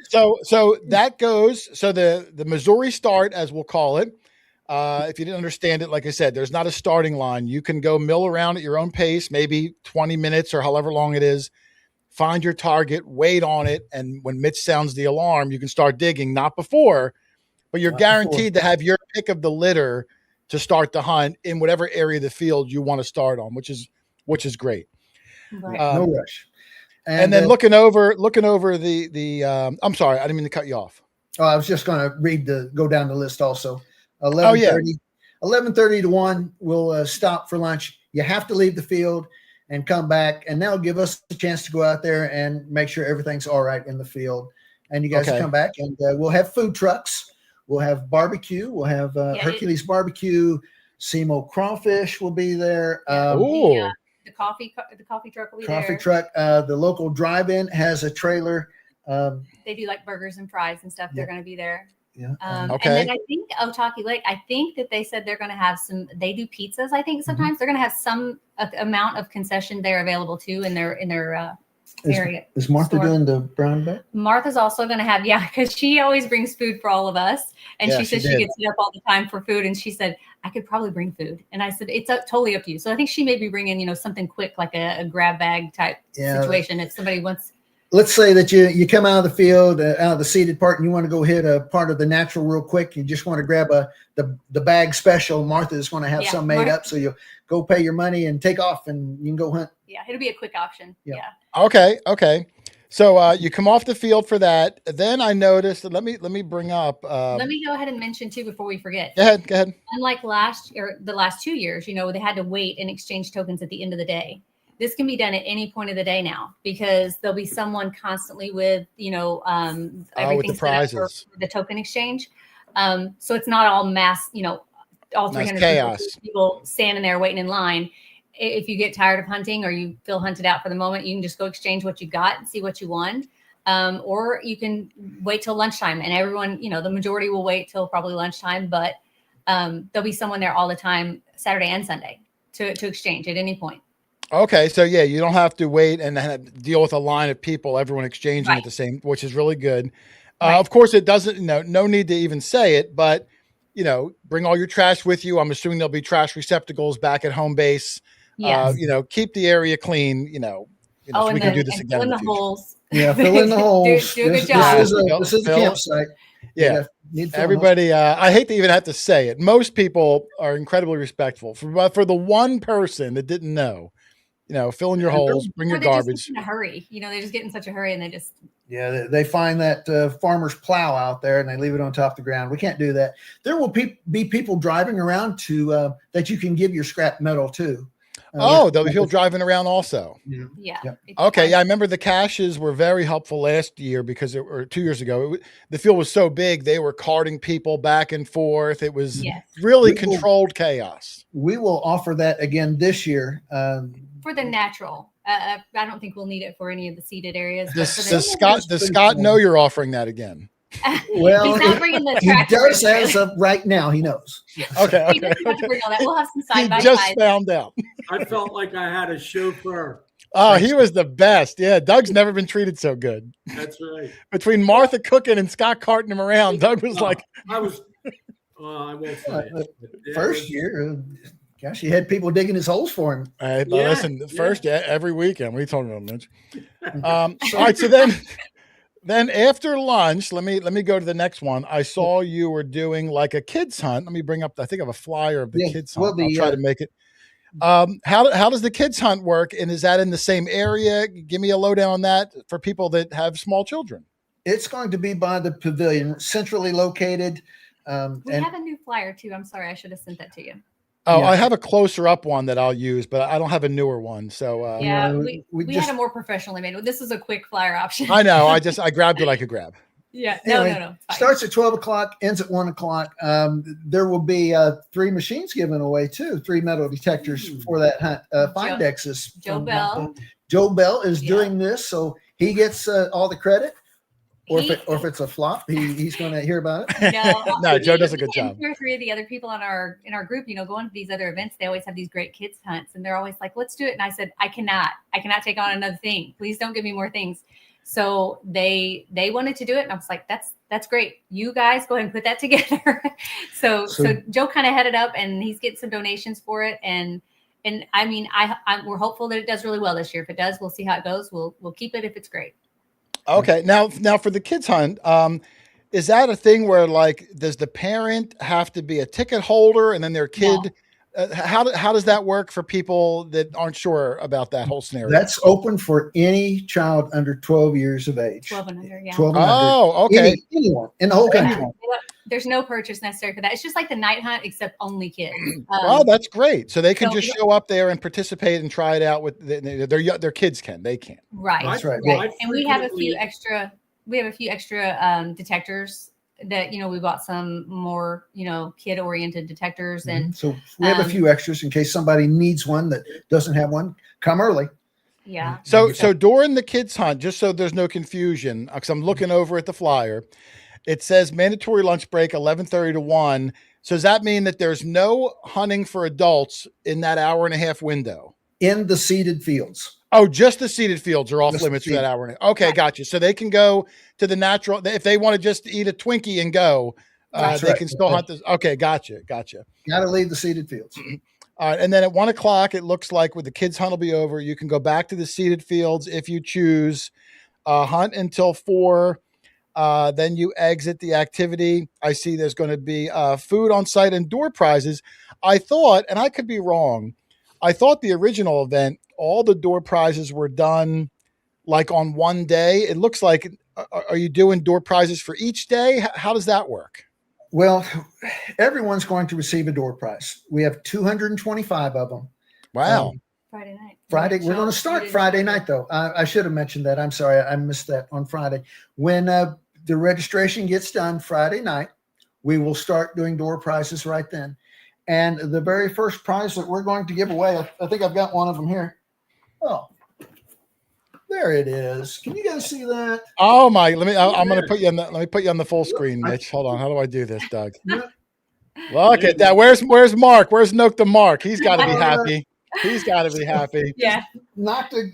So that goes. So the Missouri start, as we'll call it. If you didn't understand it, like I said, there's not a starting line. You can go mill around at your own pace, maybe 20 minutes or however long it is. Find your target, wait on it, and when Mitch sounds the alarm, you can start digging. Not before, but you're guaranteed to have your pick of the litter to start the hunt in whatever area of the field you want to start on, which is great. Right. No rush. And then looking over the I'm sorry, I didn't mean to cut you off. Oh, I was just going to go down the list also. 11:30 to 1, we'll stop for lunch. You have to leave the field and come back, and that'll give us a chance to go out there and make sure everything's all right in the field. And you guys come back, and we'll have food trucks. We'll have barbecue. We'll have Hercules barbecue. Semo crawfish will be there. The coffee truck will be there. Coffee truck. The local drive-in has a trailer. They do like burgers and fries and stuff. They're going to be there. Yeah. And then I think Otahki Lake, I think that they said they're going to have they do pizzas. I think sometimes they're going to have some amount of concession there available too in their area. Is Martha doing the brown bag? Martha's also going to have, because she always brings food for all of us. And she says she gets hit up all the time for food. And she said, I could probably bring food. And I said, it's totally up to you. So I think she may be bringing, something quick, like a grab bag type situation. If somebody wants. Let's say that you come out of the field, out of the seeded part, and you want to go hit a part of the natural real quick. You just want to grab the bag special. Martha's going to have some made up. So you go pay your money and take off, and you can go hunt. Yeah, it'll be a quick option. Yeah. Okay. So you come off the field for that. Then I noticed. Let me bring up. Let me go ahead and mention too before we forget. Go ahead. Unlike the last 2 years, they had to wait and exchange tokens at the end of the day. This can be done at any point of the day now because there'll be someone constantly with, everything with the prizes, for the token exchange. So it's not all mass, all 300 people standing there waiting in line. If you get tired of hunting or you feel hunted out for the moment, you can just go exchange what you got and see what you won. Or you can wait till lunchtime, and everyone, the majority will wait till probably lunchtime, but there'll be someone there all the time, Saturday and Sunday to exchange at any point. Okay, so you don't have to wait and deal with a line of people, everyone exchanging at the same, which is really good. Of course, it doesn't, no need to even say it, but, bring all your trash with you. I'm assuming there'll be trash receptacles back at home base. Yes. Keep the area clean, so we can do this again. Fill in the holes. Yeah, fill in the holes. Do a good job. This is a campsite. Yeah. Everybody, I hate to even have to say it. Most people are incredibly respectful. For the one person that didn't know, fill in your holes, bring your garbage. Just in a hurry, they just get in such a hurry and they just. Yeah, they find that farmer's plow out there and they leave it on top of the ground. We can't do that. There will be people driving around that you can give your scrap metal to. They'll be people driving around also. Yeah. Okay. Yeah, I remember the caches were very helpful last year because or 2 years ago, the field was so big they were carting people back and forth. It was really controlled chaos. We will offer that again this year. For the natural. I don't think we'll need it for any of the seeded areas. Does Scott know you're offering that again? Well, he's not bringing the he does as of right now. He knows. Okay. He doesn't have to bring all that. We'll have some side by side. He just side. found out. I felt like I had a chauffeur. Oh, he was the best. Yeah, Doug's never been treated so good. That's right. Between Martha cooking and Scott carting him around, Doug was like. I won't say it. First year, Gosh, he had people digging his holes for him. Hey, but Yeah, listen, first, yeah. every weekend. What are you talking about, Mitch? All right, so then after lunch, let me go to the next one. I saw you were doing like a kids hunt. Let me bring up. I think I have a flyer of the Yeah, kids well, hunt. I'll try to make it. How does the kids hunt work, and is that in the same area? Give me a lowdown on that for people that have small children. It's going to be by the pavilion, centrally located. We And have a new flyer too. I'm sorry, I should have sent that to you. Oh, Yeah. I have a closer up one that I'll use, but I don't have a newer one. So Yeah, no, we we had just- a more professionally made one. This is a quick flyer option. I know. I grabbed what I could grab. Yeah, Anyway, no. It's fine. starts at 12 o'clock, ends at 1 o'clock. There will be 3 machines given away too, 3 metal detectors for that hunt. Findexes. Joe from- Bell. Joe Bell is Yeah. doing this, so he gets all the credit. Or He- if it's a flop, he's going to hear about it. No, No, Joe does a good and job. 2 or 3 of the other people in our group, going to these other events, they always have these great kids hunts, and they're always like, "Let's do it." And I said, "I cannot take on another thing. Please don't give me more things." So they wanted to do it, and I was like, "That's great. You guys go ahead and put that together." so Joe kind of headed up, and he's getting some donations for it, and I mean, we're hopeful that it does really well this year. If it does, we'll see how it goes. We'll keep it if it's great. Okay. Now for the kids hunt, is that a thing where like does the parent have to be a ticket holder and then their kid? How does that work for people that aren't sure about that whole scenario? That's open for any child under 12 years of age. 12 and under, yeah. 12 and under. Oh, okay. Anyone in the whole country. There's no purchase necessary for that. It's just like the night hunt, except only kids. Oh, that's great. So they can so- just show up there and participate and try it out with their kids can. They can. Right. That's right. Right. And we have a few frequently- extra detectors that we bought some more kid oriented detectors and So we have a few extras in case somebody needs one that doesn't have one. Come early. yeah. So during the kids hunt, just so there's no confusion, because I'm looking over at the flyer, it says mandatory lunch break 11:30 to 1. So does that mean that there's no hunting for adults in that hour and a half window? In the seeded fields. Oh, just the seeded fields are off Just limits the for that hour and a half. Okay, gotcha. So they can go to the natural if they want to just eat a Twinkie and go. That's They right. can still hunt this. Okay, gotcha. Got to leave the seeded fields. All right, and then at 1 o'clock, it looks like with the kids' hunt will be over. You can go back to the seeded fields if you choose. Hunt until 4. Then you exit the activity. I see there's going to be food on site and door prizes. I thought, and I could be wrong, I thought the original event, all the door prizes were done like on one day. It looks like, are you doing door prizes for each day? How does that work? Well, everyone's going to receive a door prize. We have 225 of them. Wow. Friday night. Friday, we're going to start Friday night, though. I should have mentioned that. I'm sorry, I missed that on Friday. When the registration gets done Friday night, we will start doing door prizes right then. And the very first prize that we're going to give away, I think I've got one of them here. Oh, there it is. Can you guys see that? Oh my! I'm going to put you on the. Let me put you on the full screen, Mitch. Hold on. How do I do this, Doug? Look at that. Where's Mark? Where's Nook the Mark? He's got to be happy. He's got to be happy. Yeah. Nocta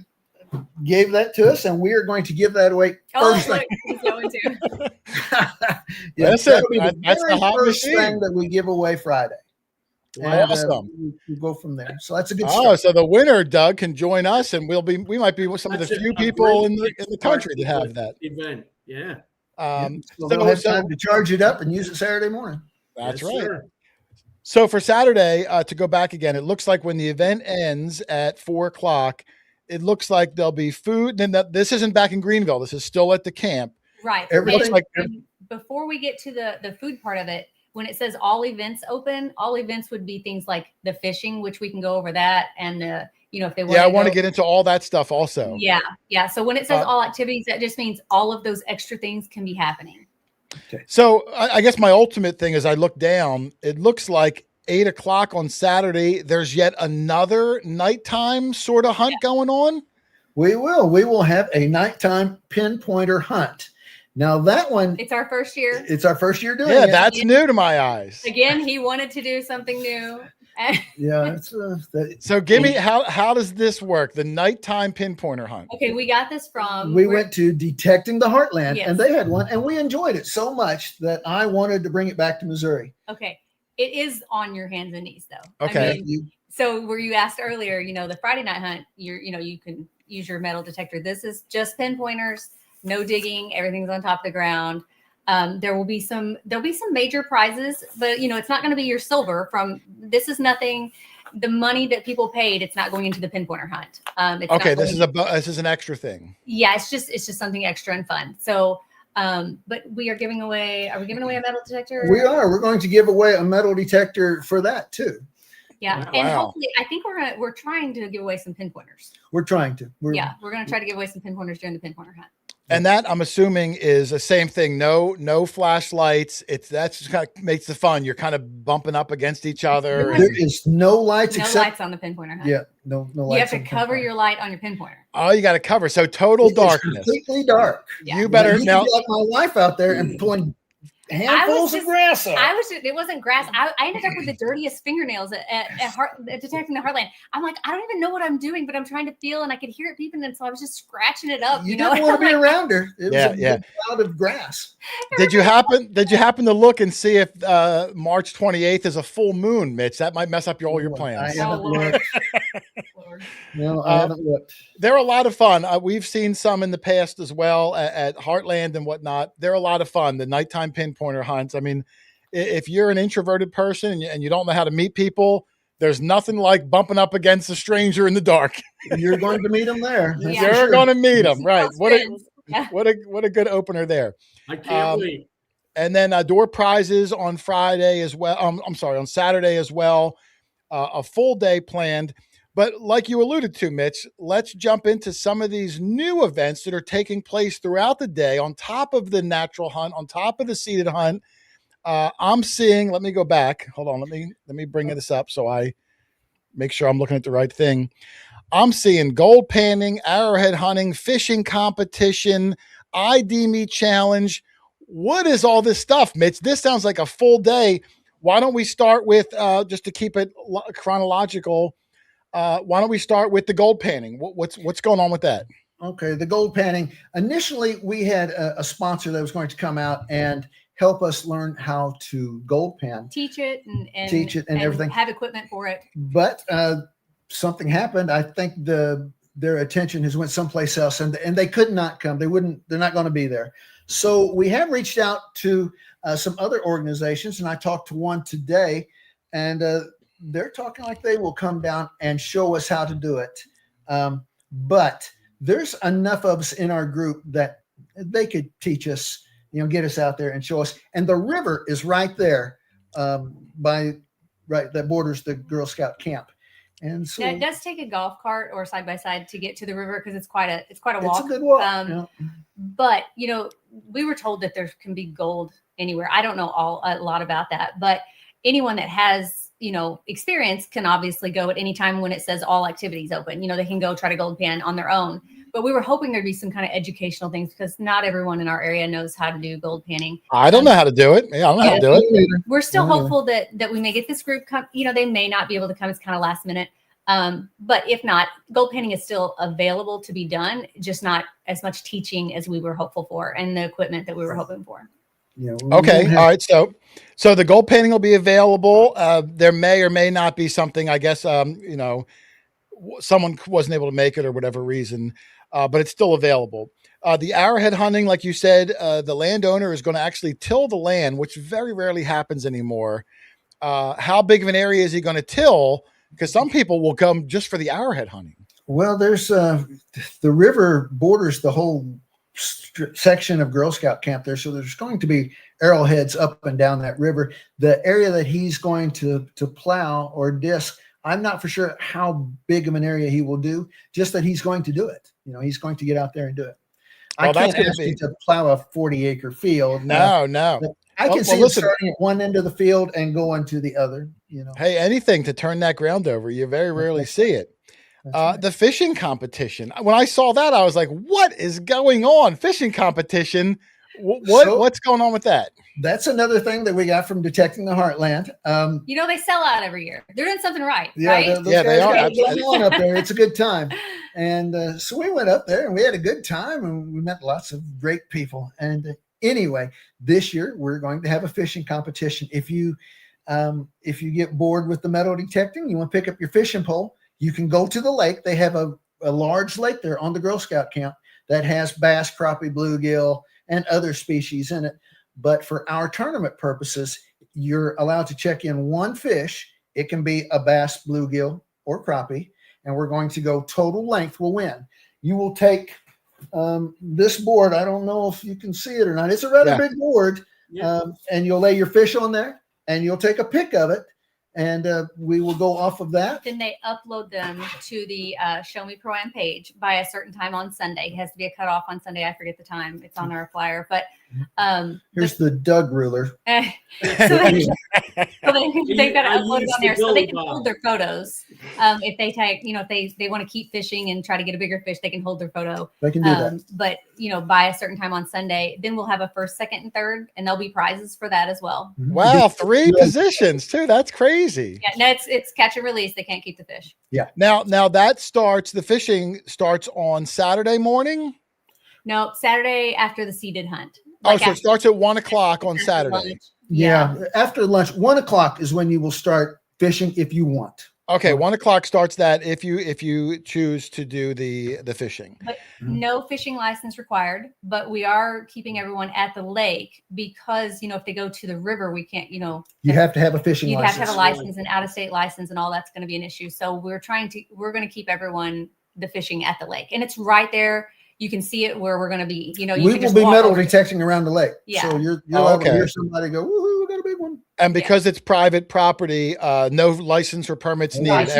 gave that to us, and we are going to give that away first look, thing. he's going to. That's that'll it. be the That's the very hot first machine. thing that we give away Friday. Awesome. We go from there. So that's a good Oh, start. so the winner, Doug, can join us, and we might be some of the That's few a people great in the country that have that. event. Yeah. So they'll have time to charge it up and use it Saturday morning. That's Yes, right. sir. So for Saturday, to go back again, it looks like when the event ends at 4 o'clock, it looks like there'll be food. And this isn't back in Greenville. This is still at the camp. Right. Everything- And before we get to the food part of it, when it says all events open, all events would be things like the fishing, which we can go over that. And if they want Yeah, I want to get into all that stuff also. Yeah. Yeah. So when it says all activities, that just means all of those extra things can be happening. So I guess my ultimate thing is I look down, it looks like 8 o'clock on Saturday, there's yet another nighttime sort of hunt going on. We will have a nighttime pinpointer hunt. Now that one, It's our first year. it's our first year doing Yeah, it. that's new to my eyes. Again, he wanted to do something new. Yeah. It's So give me, how does this work? The nighttime pinpointer hunt. Okay, we got this from. we went to Detecting the Heartland, Yes. and they had one, and we enjoyed it so much that I wanted to bring it back to Missouri. Okay, It is on your hands and knees, though. Okay. I mean, so where you asked earlier, the Friday night hunt, you can use your metal detector. This is just pinpointers, no digging. Everything's on top of the ground. There'll be some major prizes, but it's not going to be your silver this is nothing. The money that people paid, it's not going into the pinpointer hunt. Okay. This is an extra thing. Yeah. It's just something extra and fun. So, but are we giving away a metal detector? We are. We're going to give away a metal detector for that too. Yeah. And hopefully, I think we're trying to give away some pinpointers. We're trying to. We're going to try to give away some pinpointers during the pinpointer hunt. And that, I'm assuming, is the same thing. No flashlights. That's just kind of makes the fun. You're kind of bumping up against each other. There is no lights lights on the pinpointer hunt. Yeah, no lights. You have to cover your light on your pinpointer. Oh, you got to cover. So total darkness. Completely dark. Yeah. You better You now. can be like my wife out there and pulling handfuls of grass up. It wasn't grass. I ended up with the dirtiest fingernails at detecting the heartland. I'm like, I don't even know what I'm doing, but I'm trying to feel, and I could hear it peeping, and so I was just scratching it up. You didn't want to be around her. It was a big cloud of grass. Did you happen to look and see if March 28th is a full moon, Mitch? That might mess up all your plans. I haven't looked. No, I haven't looked. They're a lot of fun. We've seen some in the past as well at Heartland and whatnot. They're a lot of fun. The nighttime pinpointer hunts. I mean, if you're an introverted person and you don't know how to meet people, there's nothing like bumping up against a stranger in the dark. You're going to meet them there. You're going to meet them, right? What a good opener there. I can't wait. And then door prizes on Friday as well. On Saturday as well. A full day planned. But like you alluded to, Mitch, let's jump into some of these new events that are taking place throughout the day on top of the natural hunt, on top of the seated hunt. I'm seeing, let me go back. Hold on. Let me bring this up so I make sure I'm looking at the right thing. I'm seeing gold panning, arrowhead hunting, fishing competition, ID Me challenge. What is all this stuff, Mitch? This sounds like a full day. Why don't we start with, just to keep it chronological, why don't we start with the gold panning? What's going on with that? Okay, the gold panning. Initially, we had a sponsor that was going to come out and help us learn how to gold pan. Teach it and everything. Have equipment for it. But something happened. I think their attention has went someplace else, and they could not come. They're not going to be there. So we have reached out to some other organizations, and I talked to one today, and they're talking like they will come down and show us how to do it. But there's enough of us in our group that they could teach us, get us out there and show us. And the river is right there that borders the Girl Scout camp. And so it does take a golf cart or side by side to get to the river because it's quite a walk. It's a good walk. But we were told that there can be gold anywhere. I don't know a lot about that, but anyone that has experience can obviously go at any time when it says all activities open. They can go try to gold pan on their own. But we were hoping there'd be some kind of educational things because not everyone in our area knows how to do gold panning. I don't know how to do it. Yeah, I don't know how to do it. We're still hopeful that we may get this group come. They may not be able to come. It's kind of last minute. But if not, gold panning is still available to be done, just not as much teaching as we were hopeful for and the equipment that we were hoping for. Okay. All right. So the gold panning will be available. There may or may not be something, I guess, someone wasn't able to make it or whatever reason, but it's still available. The arrowhead hunting, like you said, the landowner is going to actually till the land, which very rarely happens anymore. How big of an area is he going to till? Because some people will come just for the arrowhead hunting. Well, there's the river borders the whole section of Girl Scout camp there. So there's going to be arrowheads up and down that river. The area that he's going to plow or disc, I'm not for sure how big of an area he will do, just that he's going to do it. He's going to get out there and do it. Well, I can't ask him to plow a 40-acre field. No. I can see him starting at one end of the field and going to the other. Hey, anything to turn that ground over. You very rarely see it. Right. The fishing competition. When I saw that, I was like, what is going on? Fishing competition. What's going on with that? That's another thing that we got from Detecting the Heartland. They sell out every year. They're doing something right. Yeah, right? They are. On up there. It's a good time. And so we went up there and we had a good time and we met lots of great people. And anyway, this year we're going to have a fishing competition. If you If you get bored with the metal detecting, you want to pick up your fishing pole, you can go to the lake. They have a large lake there on the Girl Scout camp that has bass, crappie, bluegill, and other species in it. But for our tournament purposes, you're allowed to check in one fish. It can be a bass, bluegill, or crappie, and we're going to go total length will win. You will take this board. I don't know if you can see it or not. It's a rather big board, and you'll lay your fish on there, and you'll take a pic of it, and we will go off of that. Then they upload them to the ShowMe Pro page by a certain time on Sunday. It has to be a cutoff on Sunday. I forget the time. It's on our flyer, but here's the Doug ruler. So they've got to upload it on there so they can hold their photos. If they take, if they want to keep fishing and try to get a bigger fish, they can hold their photo. They can do that. But by a certain time on Sunday, then we'll have a first, second, and third, and there'll be prizes for that as well. Wow, 3 positions too. That's crazy. Yeah, no, it's catch and release. They can't keep the fish. Yeah. Now the fishing starts on Saturday morning. No, Saturday after the seeded hunt. So it starts at 1 o'clock on Saturday. Lunch. Yeah. After lunch, 1 o'clock is when you will start fishing if you want. Okay, 1 o'clock starts that if you choose to do the fishing. But no fishing license required. But we are keeping everyone at the lake because if they go to the river, we can't. You have to have a fishing license. You have to have a license, and out-of-state license, and all that's going to be an issue. So we're going to keep everyone the fishing at the lake, and it's right there. You can see it where we're going to be. We will be metal detecting around the lake. Yeah. So you're able to hear somebody go, "Woohoo, we got a big one." And because it's private property, no license or permits needed.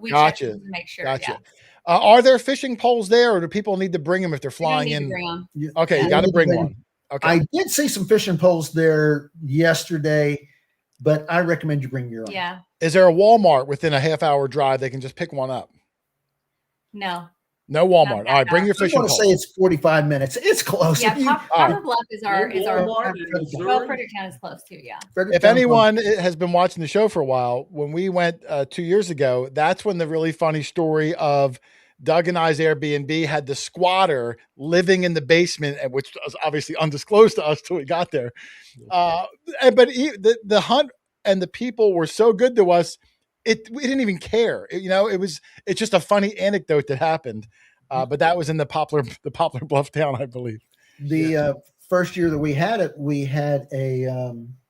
We Gotcha. check to make sure. Gotcha. Yeah. Are there fishing poles there, or do people need to bring them if they're flying in? Okay, you got to bring one. Okay. I did see some fishing poles there yesterday, but I recommend you bring your own. Yeah. Is there a Walmart within a half-hour drive they can just pick one up? No. No Walmart. All right, bring your fishing pole. I want to say it's 45 minutes. It's close. Yeah, Poplar Bluff is our well, Fredericktown is close too. Yeah. If anyone has been watching the show for a while, when we went 2 years ago, that's when the really funny story of Doug and I's Airbnb had the squatter living in the basement, which was obviously undisclosed to us till we got there. But the hunt and the people were so good to us. We didn't even care. It's just a funny anecdote that happened. But that was in the Poplar Bluff town, I believe. The first year that we had it, we had a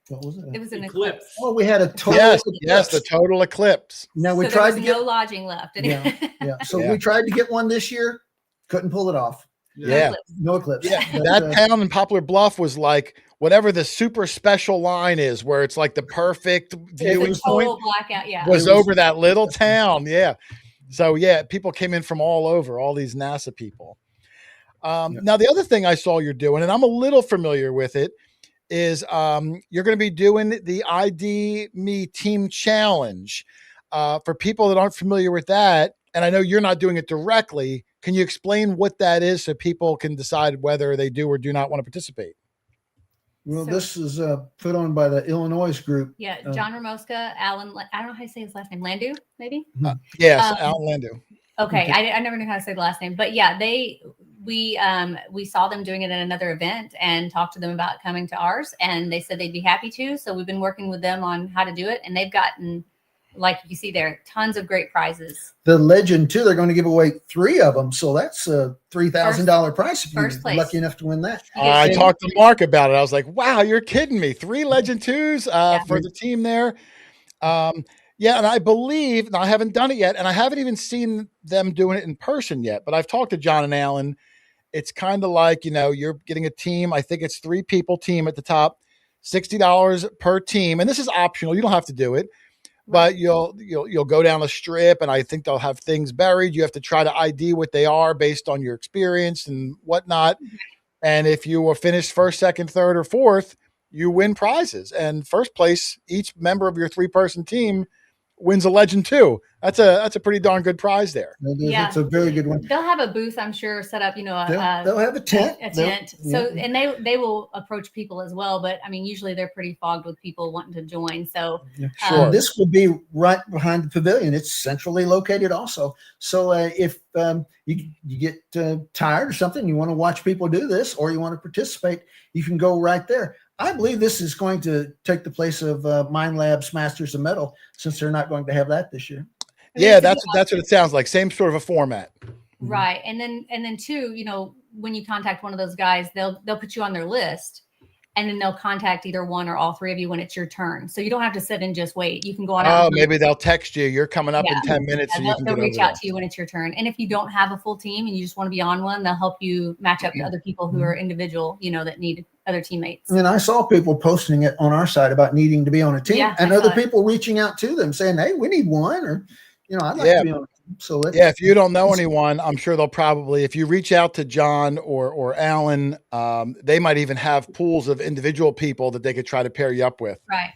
what was it? It was an eclipse. Oh, we had a total eclipse. Yes, the total eclipse. Now we tried to get no lodging left. Yeah. So we tried to get one this year, couldn't pull it off. Yeah. No eclipse. Yeah. That town in Poplar Bluff was like whatever the super special line is, where it's like the perfect viewing point. Blackout, yeah. Was over that little town. Yeah. So people came in from all over, all these NASA people. Now the other thing I saw you're doing, and I'm a little familiar with it, is you're going to be doing the ID Me Team Challenge. For people that aren't familiar with that, and I know you're not doing it directly, can you explain what that is so people can decide whether they do or do not want to participate? Well, this is put on by the Illinois group. Yeah, John Ramoska, Alan. I don't know how to say his last name. Landu, maybe. Yes, Alan Landu. Okay, I never knew how to say the last name, but yeah, we saw them doing it at another event and talked to them about coming to ours, and they said they'd be happy to. So we've been working with them on how to do it, and they've gotten, like you see there, tons of great prizes. The Legend too, they're going to give away 3 of them, so that's a $3,000 prize if you're lucky enough to win that. I talked to Mark about it. I was like, "Wow, you're kidding me! 3 Legend 2s for the team there." And I believe, and I haven't done it yet, and I haven't even seen them doing it in person yet. But I've talked to John and Alan. It's kind of like you're getting a team. I think it's 3 people team at the top, $60 per team, and this is optional. You don't have to do it. But you'll go down a strip, and I think they'll have things buried. You have to try to ID what they are based on your experience and whatnot. And if you will finish first, second, third, or fourth, you win prizes. And first place, each member of your 3-person team wins a Legend 2. That's a pretty darn good prize there. It's a very good one. They'll have a booth, I'm sure, set up. They'll have a tent. So and they will approach people as well. But I mean, usually they're pretty fogged with people wanting to join. So sure. This will be right behind the pavilion. It's centrally located also. So if you get tired or something, you want to watch people do this, or you want to participate, you can go right there. I believe this is going to take the place of Mine Labs Masters of Metal, since they're not going to have that this year. Yeah, that's what it sounds like. Same sort of a format. Right. And then too, when you contact one of those guys, they'll put you on their list, and then they'll contact either one or all three of you when it's your turn. So you don't have to sit and just wait. You can go on out. Oh, maybe they'll text you. You're coming up in 10 minutes. Yeah, they'll reach out to you when it's your turn. And if you don't have a full team and you just want to be on one, they'll help you match up to other people who are individual, that need other teammates. And I saw people posting it on our site about needing to be on a team, and other people reaching out to them saying, "Hey, we need one," or I'd like to be on a team. So if you don't know anyone, I'm sure they'll probably, if you reach out to John or Alan, they might even have pools of individual people that they could try to pair you up with. Right.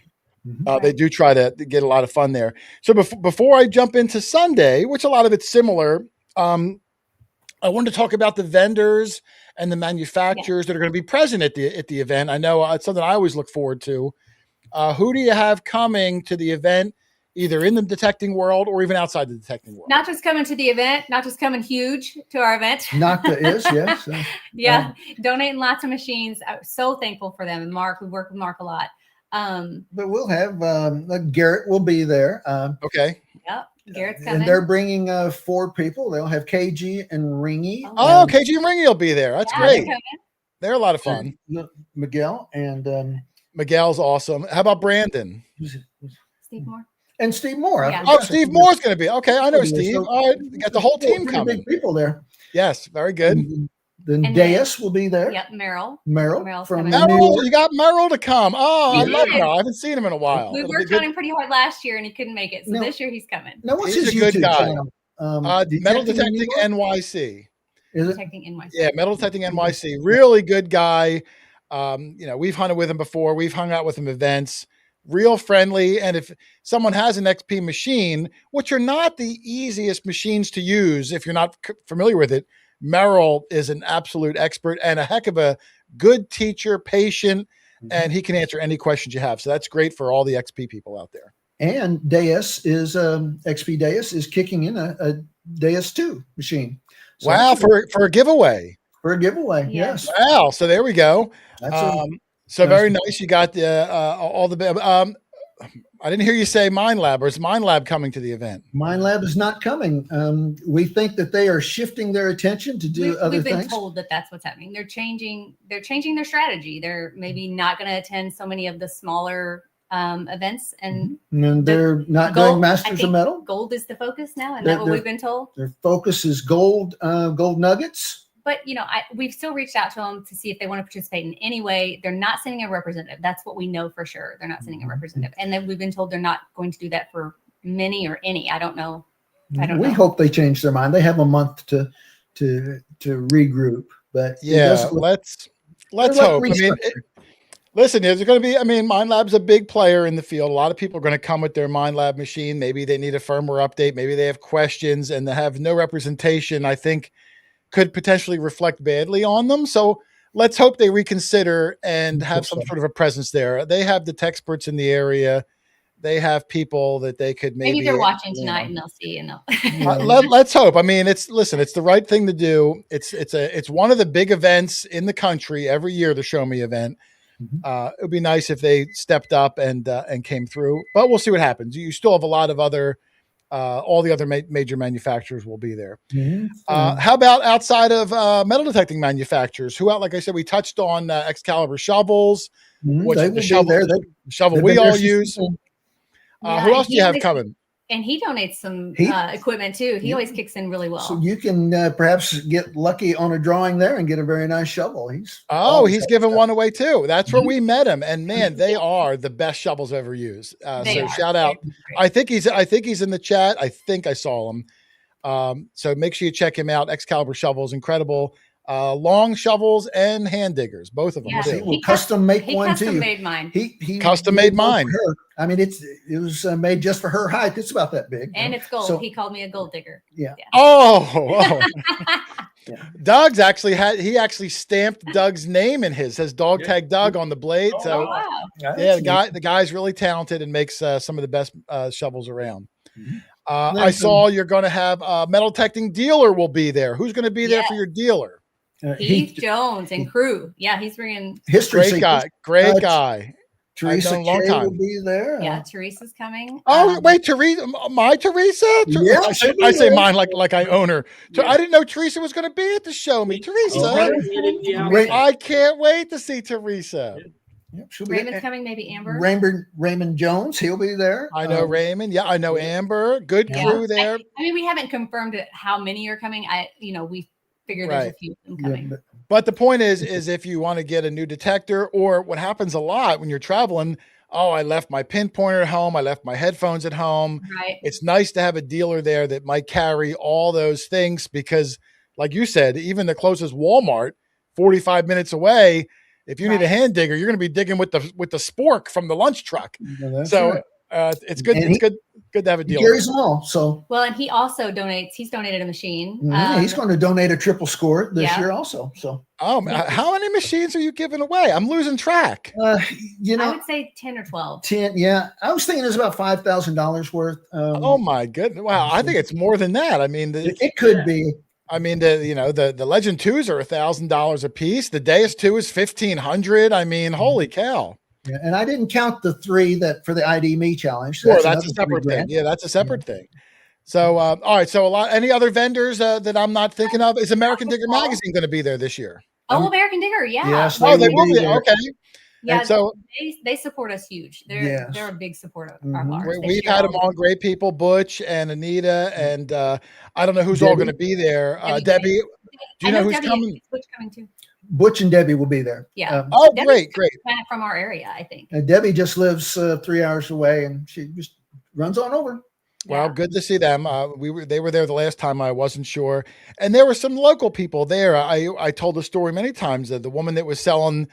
They do try to get a lot of fun there. So before I jump into Sunday, which a lot of it's similar, I wanted to talk about the vendors and the manufacturers that are going to be present at the event. I know it's something I always look forward to. Who do you have coming to the event, either in the detecting world or even outside the detecting world? Not just coming to the event, not just coming huge to our event. Nocta is, yes. Yeah, donating lots of machines. I'm so thankful for them. And Mark, we work with Mark a lot. But we'll have Garrett will be there. Okay. Yep, Garrett's coming. And they're bringing 4 people. They'll have KG and Ringy. Oh, KG and Ringy will be there. That's great. They're a lot of fun. Miguel and Miguel's awesome. How about Brandon? Steve Moore. And Steve Moore. Yeah. Oh, Steve Moore's going to be. Okay, I know Steve. So, all right, you got the whole team coming. Big people there. Yes, very good. Then Deus will be there. Yep, Meryl. Meryl from Meryl, you got Meryl to come. Oh, I love did. Meryl. I haven't seen him in a while. We worked on him pretty hard last year, and he couldn't make it. So this year he's coming. Now, what's He's his a good YouTube guy. channel? Metal Detecting NYC. Is it? Detecting NYC. Yeah, Metal Detecting NYC. Really good guy. We've hunted with him before. We've hung out with him events. Real friendly. And if someone has an XP machine, which are not the easiest machines to use if you're not familiar with it, Merrill is an absolute expert and a heck of a good teacher, patient, and he can answer any questions you have. So that's great for all the XP people out there. And Deus is XP Deus is kicking in a Deus 2 machine. So wow, for a giveaway. For a giveaway, yes. Wow. So there we go. That's so very nice. You got the all the. I didn't hear you say Mind Lab, or is Mind Lab coming to the event? Mind Lab is not coming. We think that they are shifting their attention to do other things. We've been things. told that that's what's happening. They're changing their strategy. They're maybe not going to attend so many of the smaller events, and they're not doing Masters of Metal. Gold is the focus now, and that's what we've been told. Their focus is gold nuggets. But we've still reached out to them to see if they want to participate in any way. They're not sending a representative. That's what we know for sure. They're not sending a representative, and then we've been told they're not going to do that for many or any. I don't know. We hope they change their mind. They have a month to regroup. But yeah, let's hope. I mean, listen, there's going to be. I mean, Mind Lab's a big player in the field. A lot of people are going to come with their Mind Lab machine. Maybe they need a firmware update. Maybe they have questions, and they have no representation. I think could potentially reflect badly on them. So let's hope they reconsider and have some sort of a presence there. They have the experts in the area. They have people that they could maybe they're watching tonight and they'll see and let's hope. I mean, it's the right thing to do. It's one of the big events in the country every year, the Show Me event. It would be nice if they stepped up and came through, but we'll see what happens. You still have a lot of other all the other major manufacturers will be there. How about outside of metal detecting manufacturers? Who out? Like I said, we touched on Excalibur shovels, which the shovel we all use. Who else do you have coming? And he donates some equipment too. He always kicks in really well. So you can perhaps get lucky on a drawing there and get a very nice shovel. He's giving one away too. That's where we met him, and man, they are the best shovels I've ever used. So shout out! I think he's in the chat. I think I saw him. So make sure you check him out. Excalibur shovels, incredible. Long shovels and hand diggers, both of them. Yeah, too. He custom made one too. Custom made mine. He custom made mine. I mean, it was made just for her height. It's about that big, and it's gold. So, he called me a gold digger. Yeah. Oh. Doug's he actually stamped Doug's name in his. Says Dog Tag Doug on the blade. So the guy's really talented and makes some of the best shovels around. I saw you're going to have a metal detecting dealer will be there. Who's going to be there for your dealer? Heath Jones and crew. Yeah, he's bringing history. Great seekers. guy. Great guy. Teresa known a long Kay time. will be there. Yeah, Teresa's coming. Oh, wait, Teresa, my Teresa? Yeah, I say mine like I own her. Yeah. I didn't know Teresa was going to be at the show me. Teresa, Wait. I can't wait to see Teresa. Yep, she'll be Raymond's coming, maybe Amber. Raymond Jones, he'll be there. I know Raymond. Yeah, I know Amber. Good crew there. I mean, we haven't confirmed how many are coming. We figure there's a few of them coming. Yeah, But the point is if you want to get a new detector, or what happens a lot when you're traveling, oh, I left my pinpointer at home. I left my headphones at home. Right. It's nice to have a dealer there that might carry all those things because, like you said, even the closest Walmart, 45 minutes away, if you need a hand digger, you're going to be digging with the spork from the lunch truck. So it's good. It's good to have a dealer. He carries them all. So well, and he also donates. He's donated a machine. he's going to donate a triple score this year also. So how many machines are you giving away? I'm losing track. I would say 10 or 12. 10. Yeah, I was thinking it's about $5,000 worth. Oh my goodness! Wow, I think it's more than that. I mean, it could be. I mean, the Legend 2s are $1,000 a piece. The Deus 2 is $1,500. I mean, holy cow! Yeah, and I didn't count the 3 that for the ID Me challenge. So that's a separate thing. Yeah, that's a separate thing. So, all right. So, any other vendors that I'm not thinking of? Is American Digger Magazine going to be there this year? Oh, American Digger, yeah. Yes, they will be. Okay. Yeah, and so they support us huge. They're a big supporter of ours. We've had them on, great people, Butch and Anita, and I don't know who's all going to be there. Debbie, do you know who's coming? Butch coming too. Butch and Debbie will be there. Yeah. Great. Kind of from our area, I think. Debbie just lives 3 hours away, and she just runs on over. Well, good to see them. They were there the last time. I wasn't sure, and there were some local people there. I told the story many times that the woman that was selling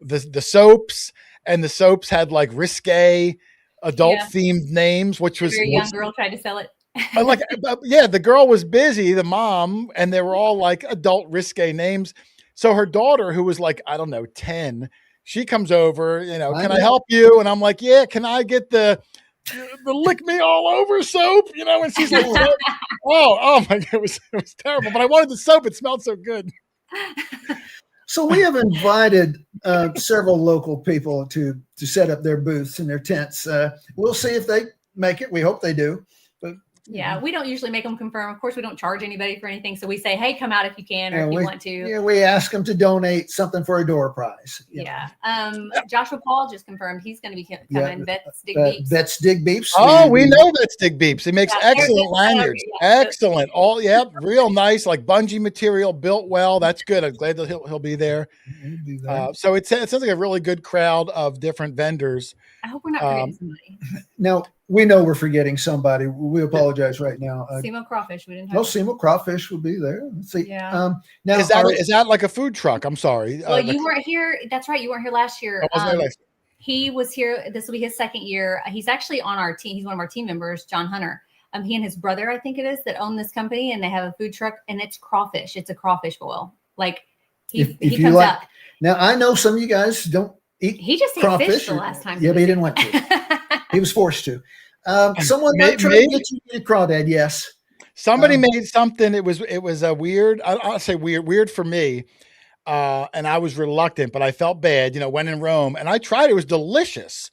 the soaps, and the soaps had like risque adult themed names, which was a very young girl tried to sell it. The girl was busy, the mom, and they were all like adult risque names. So her daughter, who was like, I don't know, 10, she comes over, can I help you? And I'm like, yeah, can I get the lick me all over soap? And she's like, oh my God, it was terrible. But I wanted the soap. It smelled so good. So we have invited several local people to set up their booths and their tents. We'll see if they make it. We hope they do. But yeah, we don't usually make them confirm. Of course, we don't charge anybody for anything. So we say, hey, come out if you can or if you want to. Yeah, we ask them to donate something for a door prize. Yeah. Joshua Paul just confirmed he's going to be coming. Bet's Dig Beeps. Bet's Dig Beeps. Oh, we know Bet's Dig Beeps. He makes excellent lanyards. Excellent. All real nice, like bungee material, built well. That's good. I'm glad that he'll be there. So it sounds like a really good crowd of different vendors. I hope we're not forgetting somebody. Now, we know we're forgetting somebody. We apologize right now. Semo Crawfish. We didn't have Semo Crawfish will be there. Let's see. Yeah. Now, is that like a food truck? I'm sorry. Well, you weren't here. That's right. You weren't here last year. I wasn't there last year. He was here. This will be his second year. He's actually on our team. He's one of our team members, John Hunter. He and his brother, I think it is, that own this company, and they have a food truck, and it's crawfish. It's a crawfish boil. Like he comes up. Now I know some of you guys don't eat. He just ate fish the last time. Yeah, but he didn't want to. He was forced to. Someone might try to get you to crawdad. Yes. Somebody made something. It was a weird. I'll say weird for me. And I was reluctant, but I felt bad, when in Rome, and I tried. It was delicious,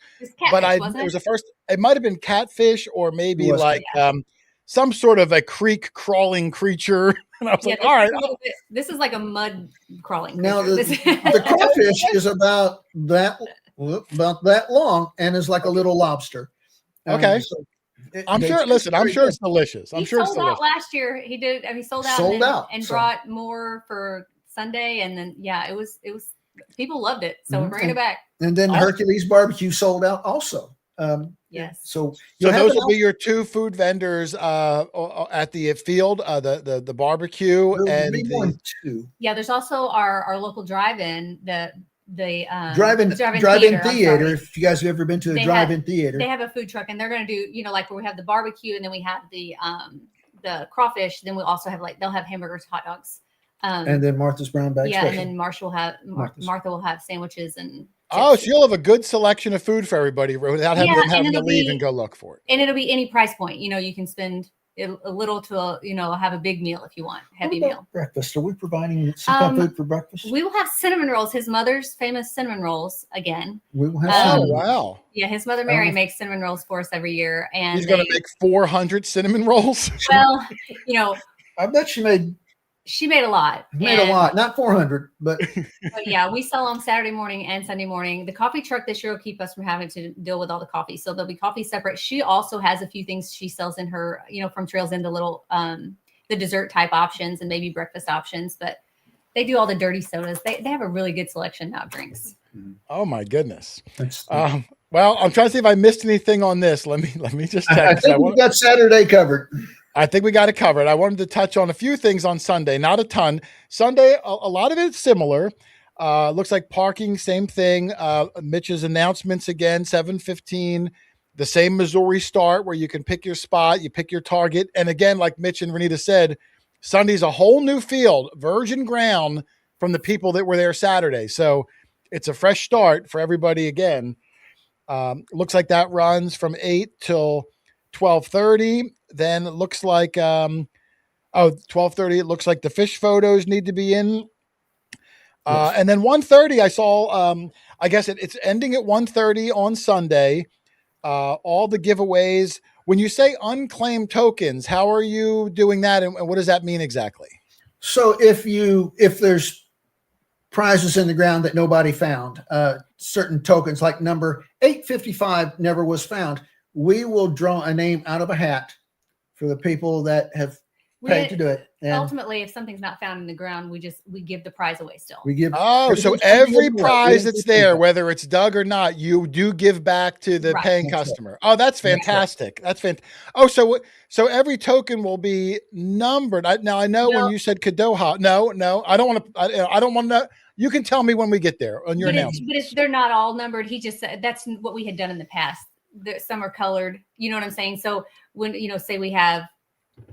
but it was the first. It might have been catfish, or maybe some sort of a creek crawling creature. And I was like, all right, this is like a mud crawling creature. Now the crawfish is about that long and is like a little lobster. Okay. I'm sure. Listen, I'm sure it's delicious. I'm sure it's delicious. Sold out last year. He did. He sold out and brought more for Sunday, and then it was people loved it, so we're bringing it back. And then Hercules Barbecue sold out also. Yes. So those will be your two food vendors at the field, the barbecue and two. Yeah, there's also our local drive-in, the drive-in theater. If you guys have ever been to a drive-in theater, they have a food truck, and they're going to do like where we have the barbecue, and then we have the crawfish. Then we also have they'll have hamburgers, hot dogs. And then Martha's brown bag special. And then Martha will have sandwiches and. So you'll have a good selection of food for everybody without having to leave and go look for it. And it'll be any price point. You can spend a little to, have a big meal if you want, heavy What about meal. breakfast? Are we providing some kind of food for breakfast? We will have cinnamon rolls. His mother's famous cinnamon rolls again. We will have Oh, cinnamon rolls. wow. Yeah, his mother Mary makes cinnamon rolls for us every year, and He's going to make 400 cinnamon rolls. well, I bet she made a lot. a lot, not 400, but But yeah, we sell them Saturday morning and Sunday morning. The coffee truck this year will keep us from having to deal with all the coffee. So there'll be coffee separate. She also has a few things she sells in her, from Trails into little, the dessert type options and maybe breakfast options, but they do all the dirty sodas. They have a really good selection now of drinks. Oh my goodness. Well, I'm trying to see if I missed anything on this. Let me just check. I think we got Saturday covered. I think we got it covered. I wanted to touch on a few things on Sunday, not a ton. Sunday, a lot of it's similar. Looks like parking, same thing. Mitch's announcements again, 7:15, the same Missouri start where you can pick your spot, you pick your target. And again, like Mitch and Renita said, Sunday's a whole new field, virgin ground from the people that were there Saturday. So it's a fresh start for everybody again. Looks like that runs from 8 till 12:30. Then it looks like 12:30. It looks like the fish photos need to be in. And then 1:30, I saw. I guess it's ending at 1:30 on Sunday. All the giveaways. When you say unclaimed tokens, how are you doing that, and what does that mean exactly? So if there's prizes in the ground that nobody found, certain tokens like number 855 never was found, we will draw a name out of a hat for the people that have paid to do it. And ultimately, if something's not found in the ground, we give the prize away still. we give. So every prize that's there, whether it's Doug or not, you do give back to the paying customer. Oh, that's fantastic. That's fantastic. Oh, so every token will be numbered. Now I know when you said Kadoha. No, I don't want to. I don't want to. You can tell me when we get there on your announcement. But they're not all numbered. He just said that's what we had done in the past. Some are colored. You know what I'm saying? So when say we have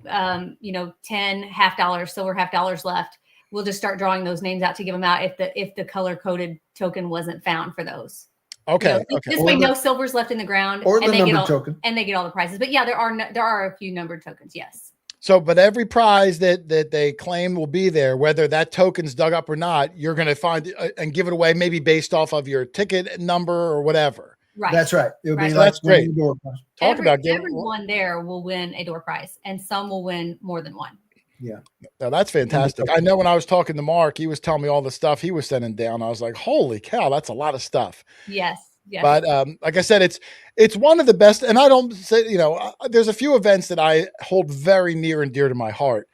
10 $50 silver $50 left, we'll just start drawing those names out to give them out if the color coded token wasn't found for those. Okay. This way no silver's left in the ground, or the numbered token, and they get all the prizes. But yeah, there are a few numbered tokens. Yes. So, but every prize that they claim will be there, whether that token's dug up or not, you're going to find and give it away, maybe based off of your ticket number or whatever. Right. That's right. It'll be So like that's great. Everyone there will win a door prize, and some will win more than one. Yeah. No, that's fantastic. I know when I was talking to Mark, he was telling me all the stuff he was sending down. I was like, holy cow, that's a lot of stuff. Yes. But like I said, it's one of the best. And I don't say, there's a few events that I hold very near and dear to my heart.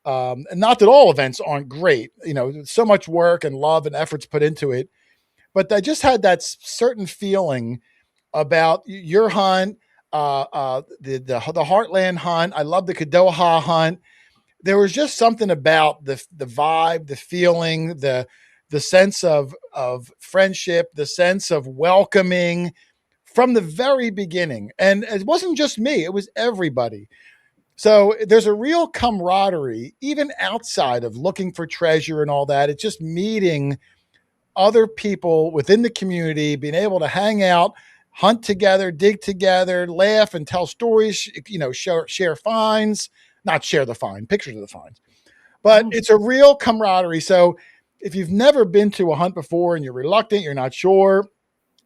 And not that all events aren't great, so much work and love and efforts put into it. But I just had that certain feeling about your hunt, the Heartland hunt. I love the Kadoha hunt. There was just something about the vibe, the feeling, the sense of friendship, the sense of welcoming from the very beginning. And it wasn't just me, it was everybody. So there's a real camaraderie, even outside of looking for treasure and all that. It's just meeting other people within the community, being able to hang out, hunt together, dig together, laugh and tell stories, share finds, not share the find, pictures of the finds. But it's a real camaraderie. So if you've never been to a hunt before and you're reluctant, you're not sure,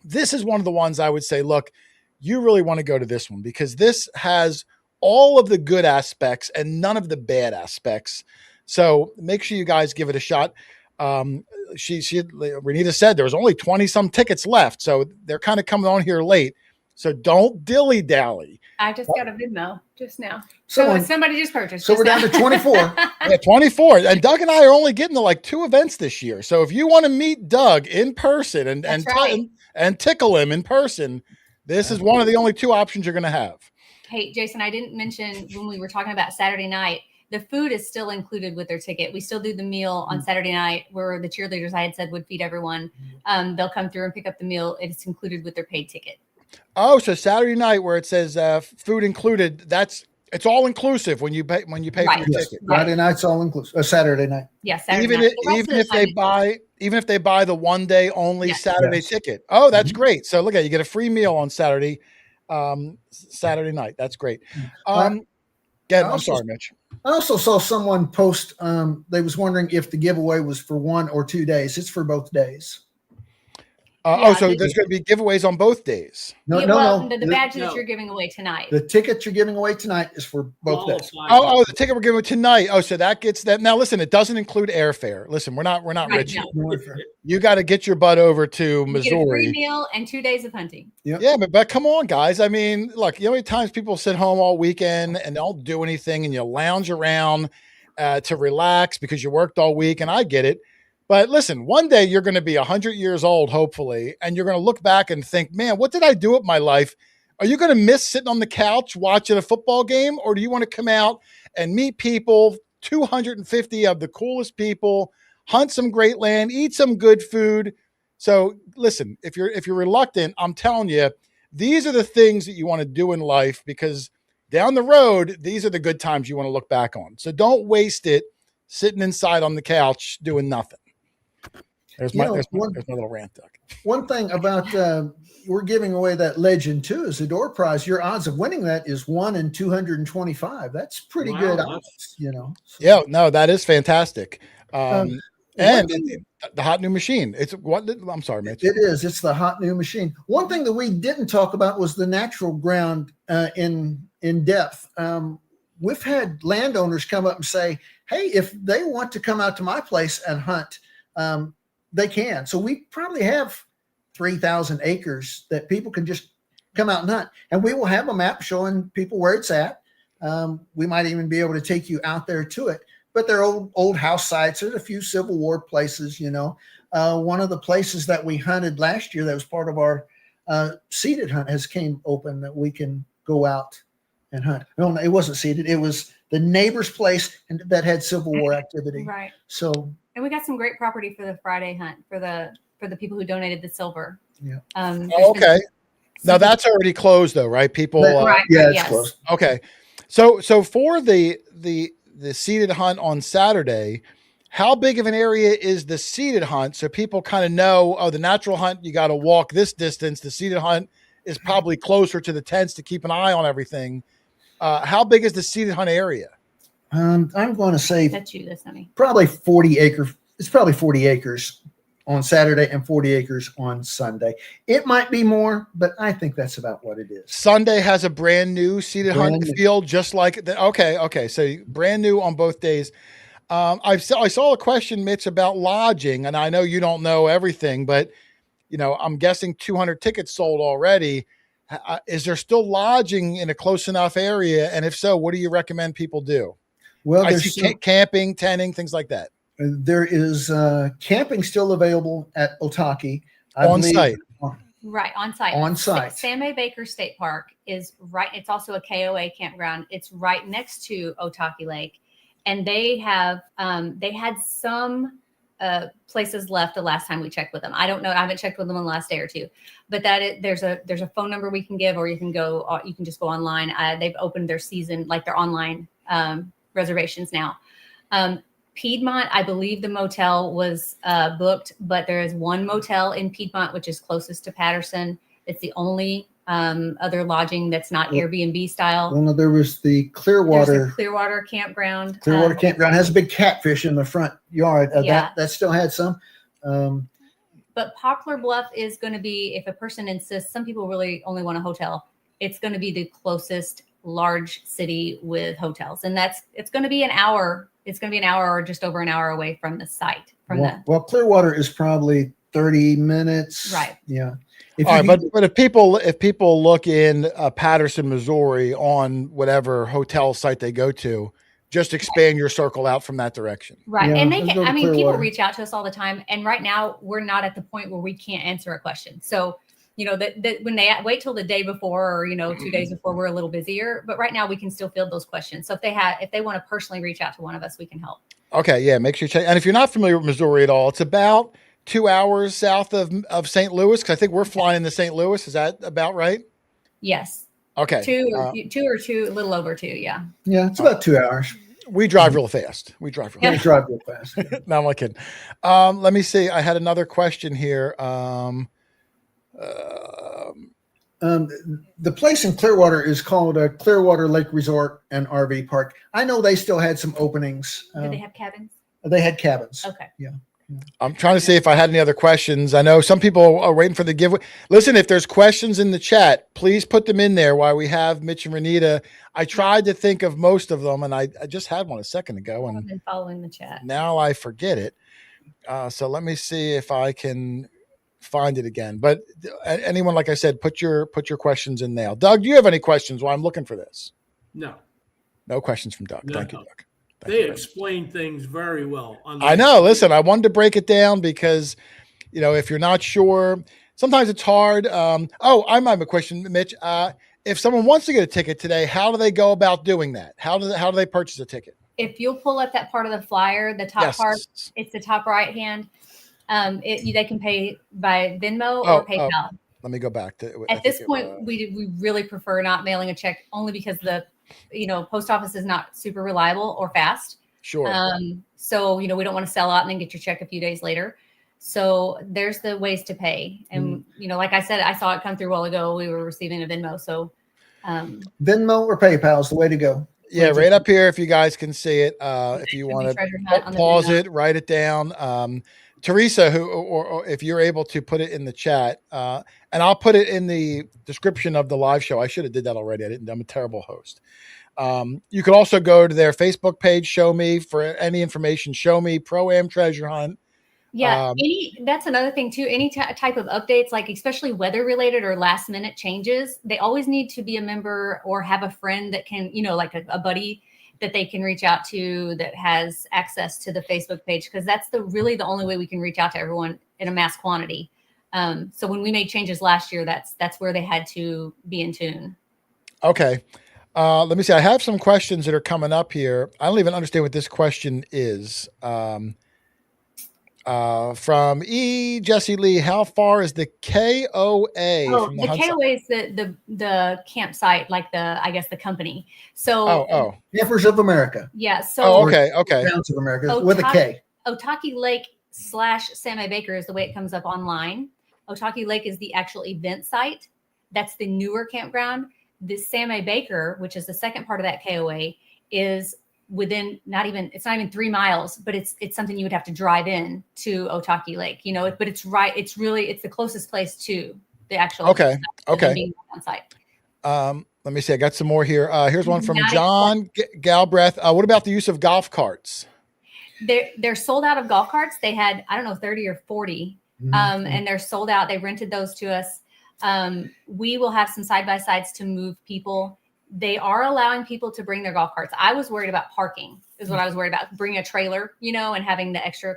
this is one of the ones I would say, look, you really want to go to this one because this has all of the good aspects and none of the bad aspects. So make sure you guys give it a shot. Renita said there was only 20 some tickets left. So they're kind of coming on here late. So don't dilly dally. I just got a Venmo just now. So somebody just purchased. So we're down to 24. Yeah, 24. And Doug and I are only getting to like 2 events this year. So if you want to meet Doug in person and tickle him in person, this is one of the only 2 options you're going to have. Hey, Jason, I didn't mention when we were talking about Saturday night, the food is still included with their ticket. We still do the meal on Saturday night where the cheerleaders I had said would feed everyone. They'll come through and pick up the meal. It's included with their paid ticket. Oh, so Saturday night where it says food included, it's all inclusive when you pay for your ticket. Friday night's all inclusive. Saturday night. Yes, Even if they buy the one day only Saturday ticket. Oh, that's great. So look at you get a free meal on Saturday night. That's great. I'm sorry, Mitch. I also saw someone post, they was wondering if the giveaway was for 1 or 2 days. It's for both days. So there's going to be giveaways on both days. No. The badges you're giving away tonight. The tickets you're giving away tonight is for both days. The ticket we're giving tonight. Oh, so that gets that. Now listen, it doesn't include airfare. Listen, we're not rich. No. You got to get your butt over to You Missouri. get a free meal and 2 days of hunting. Yep. Yeah, but come on, guys. I mean, look, you know how many times people sit home all weekend and don't do anything, and you lounge around to relax because you worked all week, and I get it. But listen, one day you're going to be 100 years old, hopefully, and you're going to look back and think, man, what did I do with my life? Are you going to miss sitting on the couch watching a football game, or do you want to come out and meet people, 250 of the coolest people, hunt some great land, eat some good food? So listen, if you're reluctant, I'm telling you, these are the things that you want to do in life, because down the road, these are the good times you want to look back on. So don't waste it sitting inside on the couch doing nothing. There's my little rant, Doug. One thing about we're giving away that legend too as a door prize. Your odds of winning that is 1 in 225. That's pretty good odds, you know. So. Yeah, no, that is fantastic. And the hot new machine. It's what? I'm sorry, Mitch. It is. It's the hot new machine. One thing that we didn't talk about was the natural ground in depth. We've had landowners come up and say, "Hey, if they want to come out to my place and hunt." They can. So we probably have 3,000 acres that people can just come out and hunt. And we will have a map showing people where it's at. We might even be able to take you out there to it. But they're old house sites. There's a few Civil War places, you know. One of the places that we hunted last year that was part of our seeded hunt has came open that we can go out and hunt. No, it wasn't seeded. It was the neighbor's place and that had Civil War activity. Right. So. And we got some great property for the Friday hunt for the people who donated the silver. Yeah. Okay. Now that's already closed though, right? People. It's closed. Okay. So for the seeded hunt on Saturday, how big of an area is the seeded hunt? So people kind of know, the natural hunt, you got to walk this distance. The seeded hunt is probably closer to the tents to keep an eye on everything. How big is the seeded hunt area? I'm going to say that's honey. Probably 40 acres. It's probably 40 acres on Saturday and 40 acres on Sunday. It might be more, but I think that's about what it is. Sunday has a brand new seeded hunt field, just like the, okay. So brand new on both days. I saw a question, Mitch, about lodging, and I know you don't know everything, but you know, I'm guessing 200 tickets sold already. Is there still lodging in a close enough area? And if so, what do you recommend people do? Well, there's camping, tenting, things like that. There is camping still available at Otahki. On site. Right, on site. On site. Sam A. Baker State Park is right. It's also a KOA campground. It's right next to Otahki Lake. And they had some places left the last time we checked with them. I don't know. I haven't checked with them in the last day or two. But there's a phone number we can give, or you can just go online. They've opened their season, like their online reservations now. Piedmont, I believe the motel was booked, but there is one motel in Piedmont, which is closest to Patterson. It's the only other lodging that's not Airbnb style. Well, no, there was the Clearwater campground. Clearwater campground has a big catfish in the front yard. That still had some. But Poplar Bluff is going to be, if a person insists, some people really only want a hotel. It's going to be the closest large city with hotels, and it's going to be an hour. It's going to be an hour or just over an hour away from the site. Well, Clearwater is probably 30 minutes. Right. Yeah. All right, but if people look in Patterson, Missouri, on whatever hotel site they go to, just expand your circle out from that direction. Right. Yeah, And people reach out to us all the time. And right now we're not at the point where we can't answer a question. So, you know, that when they wait till the day before, or, 2 days before, we're a little busier, but right now we can still field those questions. So if they want to personally reach out to one of us, we can help. Okay. Yeah. Make sure you check. And if you're not familiar with Missouri at all, it's about 2 hours south of St. Louis. Cause I think we're flying into St. Louis. Is that about right? Yes. Okay. A little over 2. Yeah. Yeah. It's about 2 hours. We drive real fast. We drive real fast. No, I'm not kidding. Let me see. I had another question here. The place in Clearwater is called Clearwater Lake Resort and RV Park. I know they still had some openings. Did they have cabins? They had cabins. Okay. Yeah. I'm trying to see if I had any other questions. I know some people are waiting for the giveaway. Listen, if there's questions in the chat, please put them in there while we have Mitch and Renita. I tried to think of most of them, and I just had one a second ago, I've and been following the chat. now I forget it. So let me see if I can find it again. But anyone, like I said, put your questions in there. Doug, do you have any questions while I'm looking for this? No. No questions from Doug. No. Thank you, Doug. They explain things very well. I know. Listen, I wanted to break it down because, if you're not sure, sometimes it's hard. I might have a question, Mitch. If someone wants to get a ticket today, how do they go about doing that? How do they purchase a ticket? If you'll pull up that part of the flyer, the top part, it's the top right hand. They can pay by Venmo or PayPal. Let me go back to. At this point, we really prefer not mailing a check, only because the post office is not super reliable or fast. Sure. So we don't want to sell out and then get your check a few days later. So there's the ways to pay. And like I said, I saw it come through a while ago. We were receiving a Venmo. So Venmo or PayPal is the way to go. Yeah, right up here if you guys can see it. If you want to pause it, write it down. Teresa, or if you're able to put it in the chat, and I'll put it in the description of the live show. I should have did that already. I didn't. I'm a terrible host. You could also go to their Facebook page, Show Me, for any information. Show Me Proam Treasure Hunt. Yeah, that's another thing too. Any type of updates, like especially weather related or last minute changes, they always need to be a member or have a friend that can, like a buddy that they can reach out to that has access to the Facebook page, because that's really the only way we can reach out to everyone in a mass quantity. So when we made changes last year, that's where they had to be in tune. Okay. Let me see. I have some questions that are coming up here. I don't even understand what this question is. From Jesse Lee, how far is the KOA? From the KOA is the campsite, like the company. So Campers of America. Yeah. So okay. Grounds of America with a K. Otahki Lake / Sammy Baker is the way it comes up online. Otahki Lake is the actual event site. That's the newer campground. The Sammy Baker, which is the second part of that KOA, is within it's not even 3 miles, but it's something you would have to drive in to Otahki Lake, but it's the closest place to the actual okay on site. Let me see, I got some more here. Here's one from John Galbraith. What about the use of golf carts? They're sold out of golf carts. They had 30 or 40 and they're sold out. They rented those to us. We will have some side-by-sides to move people. They are allowing people to bring their golf carts. I was worried about parking is what I was worried about. Bring a trailer, and having the extra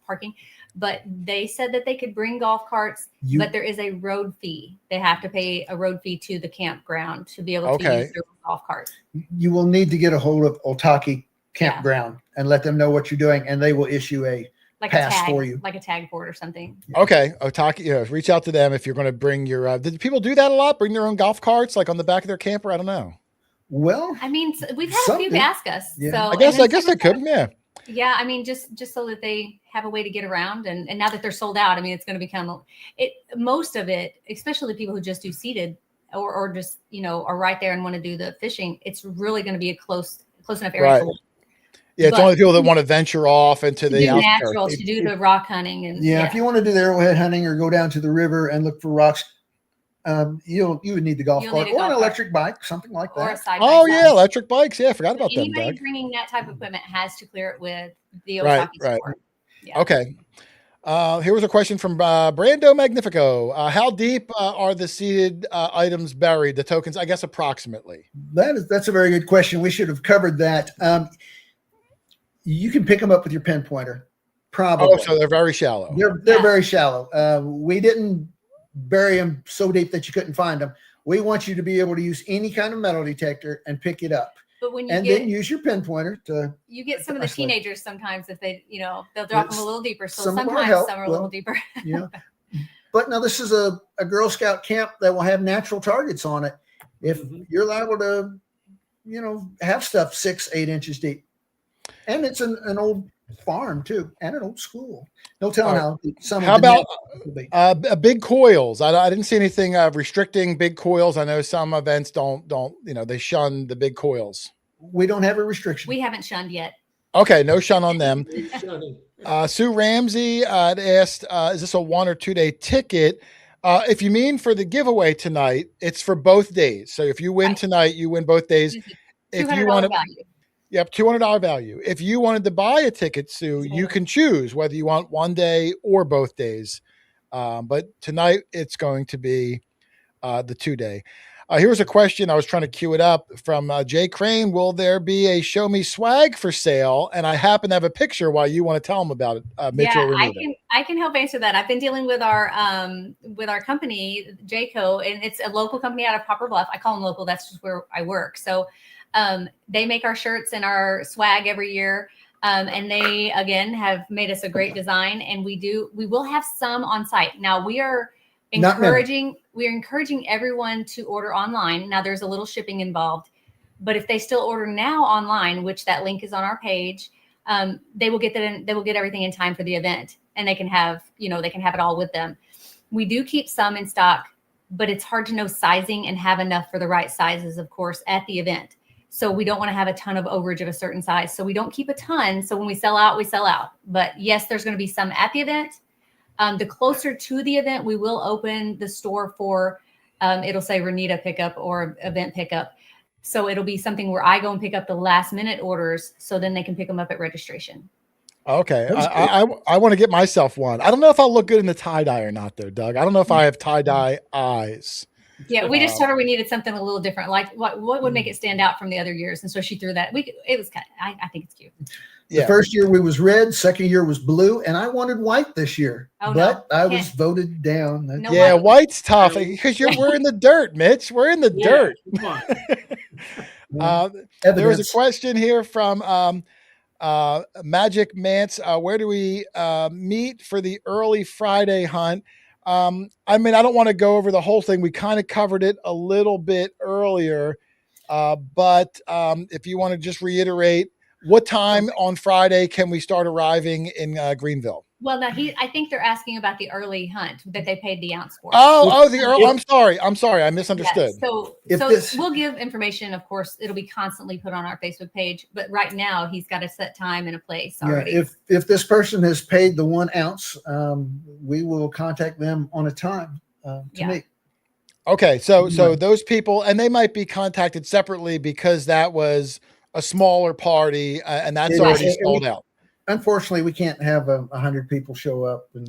parking. But they said that they could bring golf carts, but there is a road fee. They have to pay a road fee to the campground to be able to use their golf cart. You will need to get a hold of Otahki Campground and let them know what you're doing, and they will issue a pass for you, like a tag board or something. Okay, Otahki, reach out to them if you're going to bring your. Did people do that a lot? Bring their own golf carts, like on the back of their camper? I don't know. Well, we've had a few ask us. Yeah. So I guess they could. Yeah. Yeah, just so that they have a way to get around, and now that they're sold out, it's going to become most of it, especially people who just do seated or just are right there and want to do the fishing. It's really going to be a close enough area. Right. Yeah, it's only people that want to venture off into the natural, to do the rock hunting. And if you want to do the arrowhead hunting or go down to the river and look for rocks, you would need the golf cart or an electric bike, something like that. Or a side electric bikes. Yeah, I forgot about them. Anybody bringing that type of equipment has to clear it with the Otahki store. Yeah. Okay. Here was a question from Brando Magnifico. How deep are the seated items buried, the tokens, I guess approximately? That's a very good question. We should have covered that. You can pick them up with your pinpointer, probably. Oh, so they're very shallow. They're very shallow. We didn't bury them so deep that you couldn't find them. We want you to be able to use any kind of metal detector and pick it up. But when then use your pinpointer to. You get some of the teenagers sometimes if they, they'll drop them a little deeper. So sometimes some are a little deeper. But now this is a Girl Scout camp that will have natural targets on it. If you're liable to, have stuff 6-8 inches deep. And it's an old farm too, and an old school. No telling how some. How of the about net- big coils? I didn't see anything restricting big coils. I know some events don't they shun the big coils. we don't have a restriction. We haven't shunned yet. Okay, no shun on them. Shunning. Sue Ramsey had asked, is this a 1 or 2 day ticket? If you mean for the giveaway tonight, it's for both days. So if you win tonight, you win both days. If you want to, value. yep, $200 value. If you wanted to buy a ticket, Sue, you can choose whether you want 1 day or both days. But tonight it's going to be the 2 day. Here's a question. I was trying to queue it up from Jay Crane. Will there be a Show Me swag for sale? And I happen to have a picture while you want to tell them about it, Mitch or Renita. I can help answer that. I've been dealing with our company, Jayco, and it's a local company out of Poplar Bluff. I call them local. That's just where I work. So they make our shirts and our swag every year. And they, again, have made us a great design. And we will have some on site. Now we're encouraging everyone to order online. Now there's a little shipping involved, but if they still order now online, which that link is on our page, they will get that they will get everything in time for the event, and they can have it all with them. We do keep some in stock, but it's hard to know sizing and have enough for the right sizes, of course, at the event. So we don't want to have a ton of overage of a certain size. So we don't keep a ton. So when we sell out, we sell out. But yes, there's going to be some at the event. The closer to the event, we will open the store for, it'll say Renita pickup or event pickup. So it'll be something where I go and pick up the last minute orders, so then they can pick them up at registration. Okay. I want to get myself one. I don't know if I'll look good in the tie-dye or not though, Doug. I don't know if I have tie-dye eyes. Yeah, we just told her we needed something a little different. Like what would make it stand out from the other years? And so she threw that. It was kind of, I think it's cute. The first year we was red, second year was blue, and I wanted white this year, but I was voted down. White's tough because we're in the dirt, Mitch. We're in the dirt. There was a question here from Magic Mance. Where do we meet for the early Friday hunt? I mean, I don't want to go over the whole thing. We kind of covered it a little bit earlier, but if you want to just reiterate, what time on Friday can we start arriving in Greenville? Well, now I think they're asking about the early hunt that they paid the ounce for. The early. I'm sorry. I misunderstood. Yeah, so we'll give information. Of course, it'll be constantly put on our Facebook page. But right now, he's got a set time and a place already. Yeah, if this person has paid the 1 ounce, we will contact them on a time to meet. Okay, so those people, and they might be contacted separately because that was a smaller party, and that's already sold out. Unfortunately, we can't have 100 people show up. Let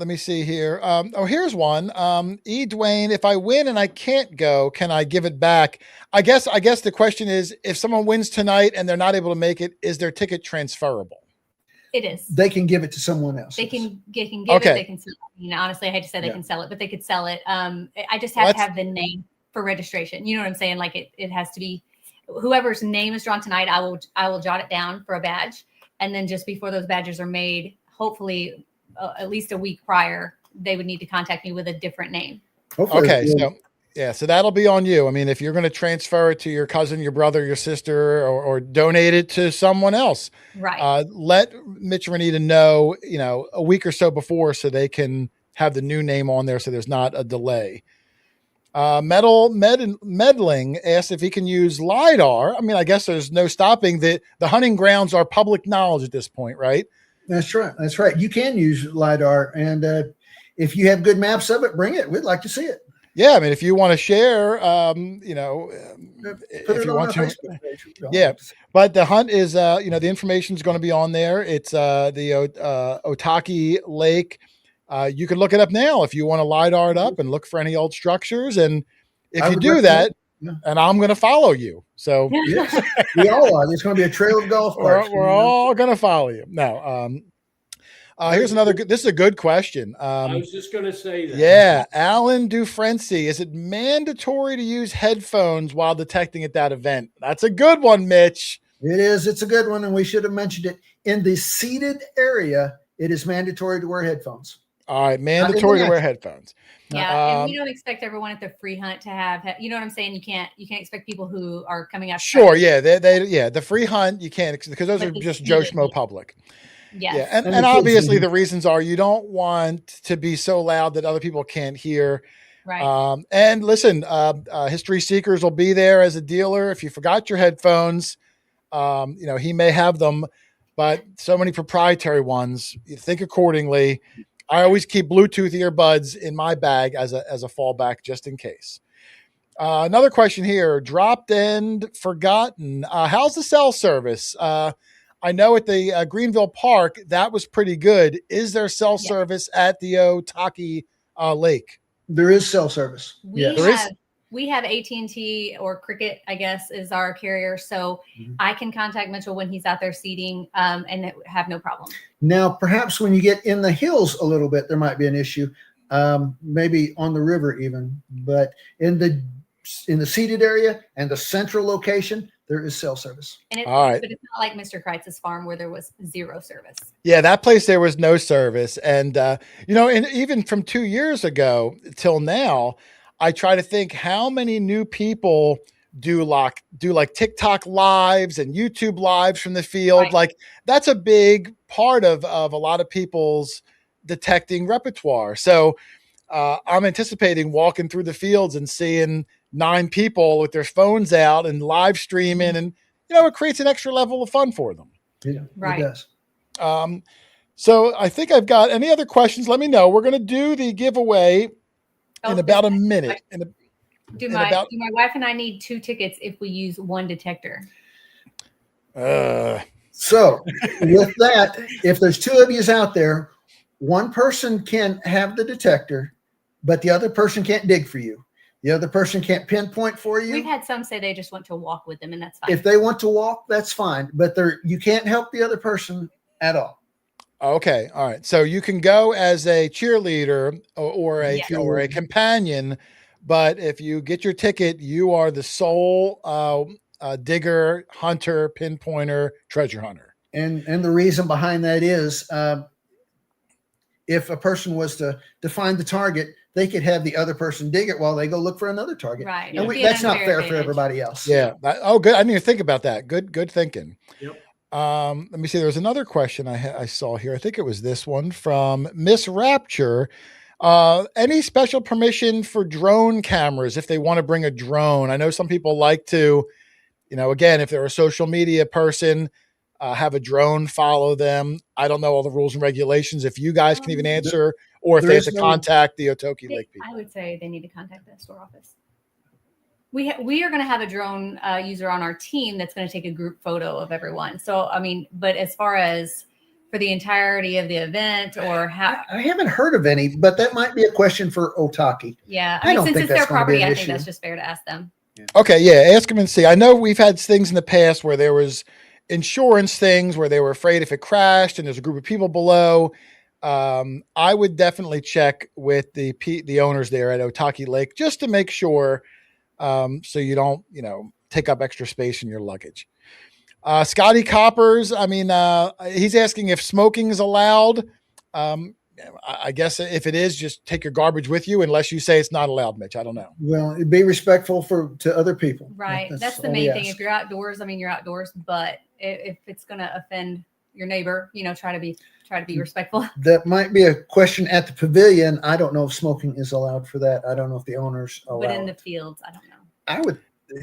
me see here. Here's one. Dwayne, if I win and I can't go, can I give it back? I guess the question is, if someone wins tonight and they're not able to make it, is their ticket transferable? It is. They can give it to someone else. They can give it. They can sell it. Honestly, I hate to say they can sell it, but they could sell it. I just have to have the name for registration. You know what I'm saying? Like it has to be whoever's name is drawn tonight. I will jot it down for a badge, and then just before those badges are made, hopefully at least a week prior, they would need to contact me with a different name. Okay, so that'll be on you. I mean, if you're going to transfer it to your cousin, your brother, your sister, or donate it to someone else, right? Let Mitch and Renita know, a week or so before, so they can have the new name on there, so there's not a delay. Meddling asked if he can use LiDAR. I mean, I guess there's no stopping the hunting grounds are public knowledge at this point, right? That's right. You can use LiDAR, and if you have good maps of it, bring it. We'd like to see it. Yeah, I mean, if you want to share, if you want to, yeah. But the hunt is, the information is going to be on there. It's the Otahki Lake. You can look it up now if you want to LiDAR it up and look for any old structures. And if you do that, and I'm going to follow you. So yes, we all are. There's going to be a trail of golf carts. We're all going to follow you. No. Here's another. This is a good question. I was just going to say that. Yeah, Alan Dufrency. Is it mandatory to use headphones while detecting at that event? That's a good one, Mitch. It is. It's a good one, and we should have mentioned it. In the seated area, it is mandatory to wear headphones. All right, Not in mandatory the to wear natural. headphones. Yeah, and we Um, don't expect everyone at the free hunt to have. You know what I'm saying? You can't expect people who are coming out. to Sure, practice, yeah, yeah, the free hunt you can't because those but are the just Joe seated Schmo people. public. Yeah, Yes. And and the kids obviously need the reasons are you don't want to be so loud that other people can't hear. Right. And listen, history seekers will be there as a dealer. If you forgot your headphones, he may have them, but so many proprietary ones. You think accordingly. I always keep Bluetooth earbuds in my bag as a fallback just in case. Another question here: dropped and forgotten. How's the cell service? I know at the Greenville Park that was pretty good. Is there cell Yes. service at the Otahki Lake? There is cell service. We There is? have we have AT&T or Cricket, I guess, is our carrier. So Mhm. I can contact Mitchell when he's out there seeding, and have no problem. Now, perhaps when you get in the hills a little bit, there might be an issue, maybe on the river even. But in the seated area and the central location, there is cell service. And All right. but it's not like Mr. Kreitz's farm where there was zero service. Yeah, that place there was no service, and and even from 2 years ago till now, I try to think how many new people do like TikTok lives and YouTube lives from the field. Right. Like that's a big part of a lot of people's detecting repertoire. So I'm anticipating walking through the fields and seeing 9 people with their phones out and live streaming, and it creates an extra level of fun for them. Yeah, Right. It does. So I think I've got any other questions. Let me know. We're going to do the giveaway in about a minute. Do my wife and I need 2 tickets if we use one detector? So with that, if there's 2 of you out there, one person can have the detector, but the other person can't dig for you. The other person can't pinpoint for you. We've had some say they just want to walk with them, and that's fine. If they want to walk, that's fine, but you can't help the other person at all. Okay. All right. So you can go as a cheerleader or a companion, but if you get your ticket, you are the sole digger, hunter, pinpointer, treasure hunter. And the reason behind that is if a person was to find the target, they could have the other person dig it while they go look for another target. Right. And It'd be that's an not unfair fair for advantage. everybody else. Yeah. Good. I didn't even think about that. Good thinking. Yep. Let me see. There was another question I saw here. I think it was this one from Miss Rapture. Any special permission for drone cameras if they want to bring a drone? I know some people like to, again, if they're a social media person, have a drone follow them. I don't know all the rules and regulations. If you guys can even answer, or if they have to contact the Otahki Lake people. I would say they need to contact the store office. We are going to have a drone user on our team that's going to take a group photo of everyone. So, but as far as for the entirety of the event or how, I haven't heard of any, but that might be a question for Otahki. yeah, I don't since think it's their that's gonna be property, an I think issue. that's just fair to ask them. Okay, yeah, ask them and see. I know we've had things in the past where there was insurance things where they were afraid if it crashed and there's a group of people below. I would definitely check with the owners there at Otahki Lake just to make sure, so you don't take up extra space in your luggage. Scotty Coppers, he's asking if smoking is allowed. I guess if it is, just take your garbage with you, unless you say it's not allowed, Mitch. I don't know. Well, be respectful to other people. Right. That's the all main we thing. ask. If you're outdoors, you're outdoors. But if it's going to offend your neighbor, try to be respectful. That might be a question at the pavilion. I don't know if smoking is allowed for that. I don't know if the owners allow But in the it. fields, I don't know. I would.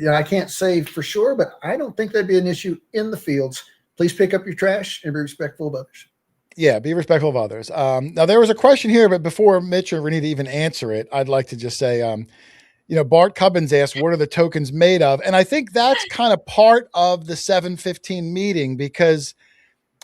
I can't say for sure, but I don't think that'd be an issue in the fields. Please pick up your trash and be respectful of others. Yeah, be respectful of others. Now, there was a question here, but before Mitch or Renita even answer it, I'd like to just say, Bart Cubbins asked, what are the tokens made of? And I think that's kind of part of the 715 meeting because,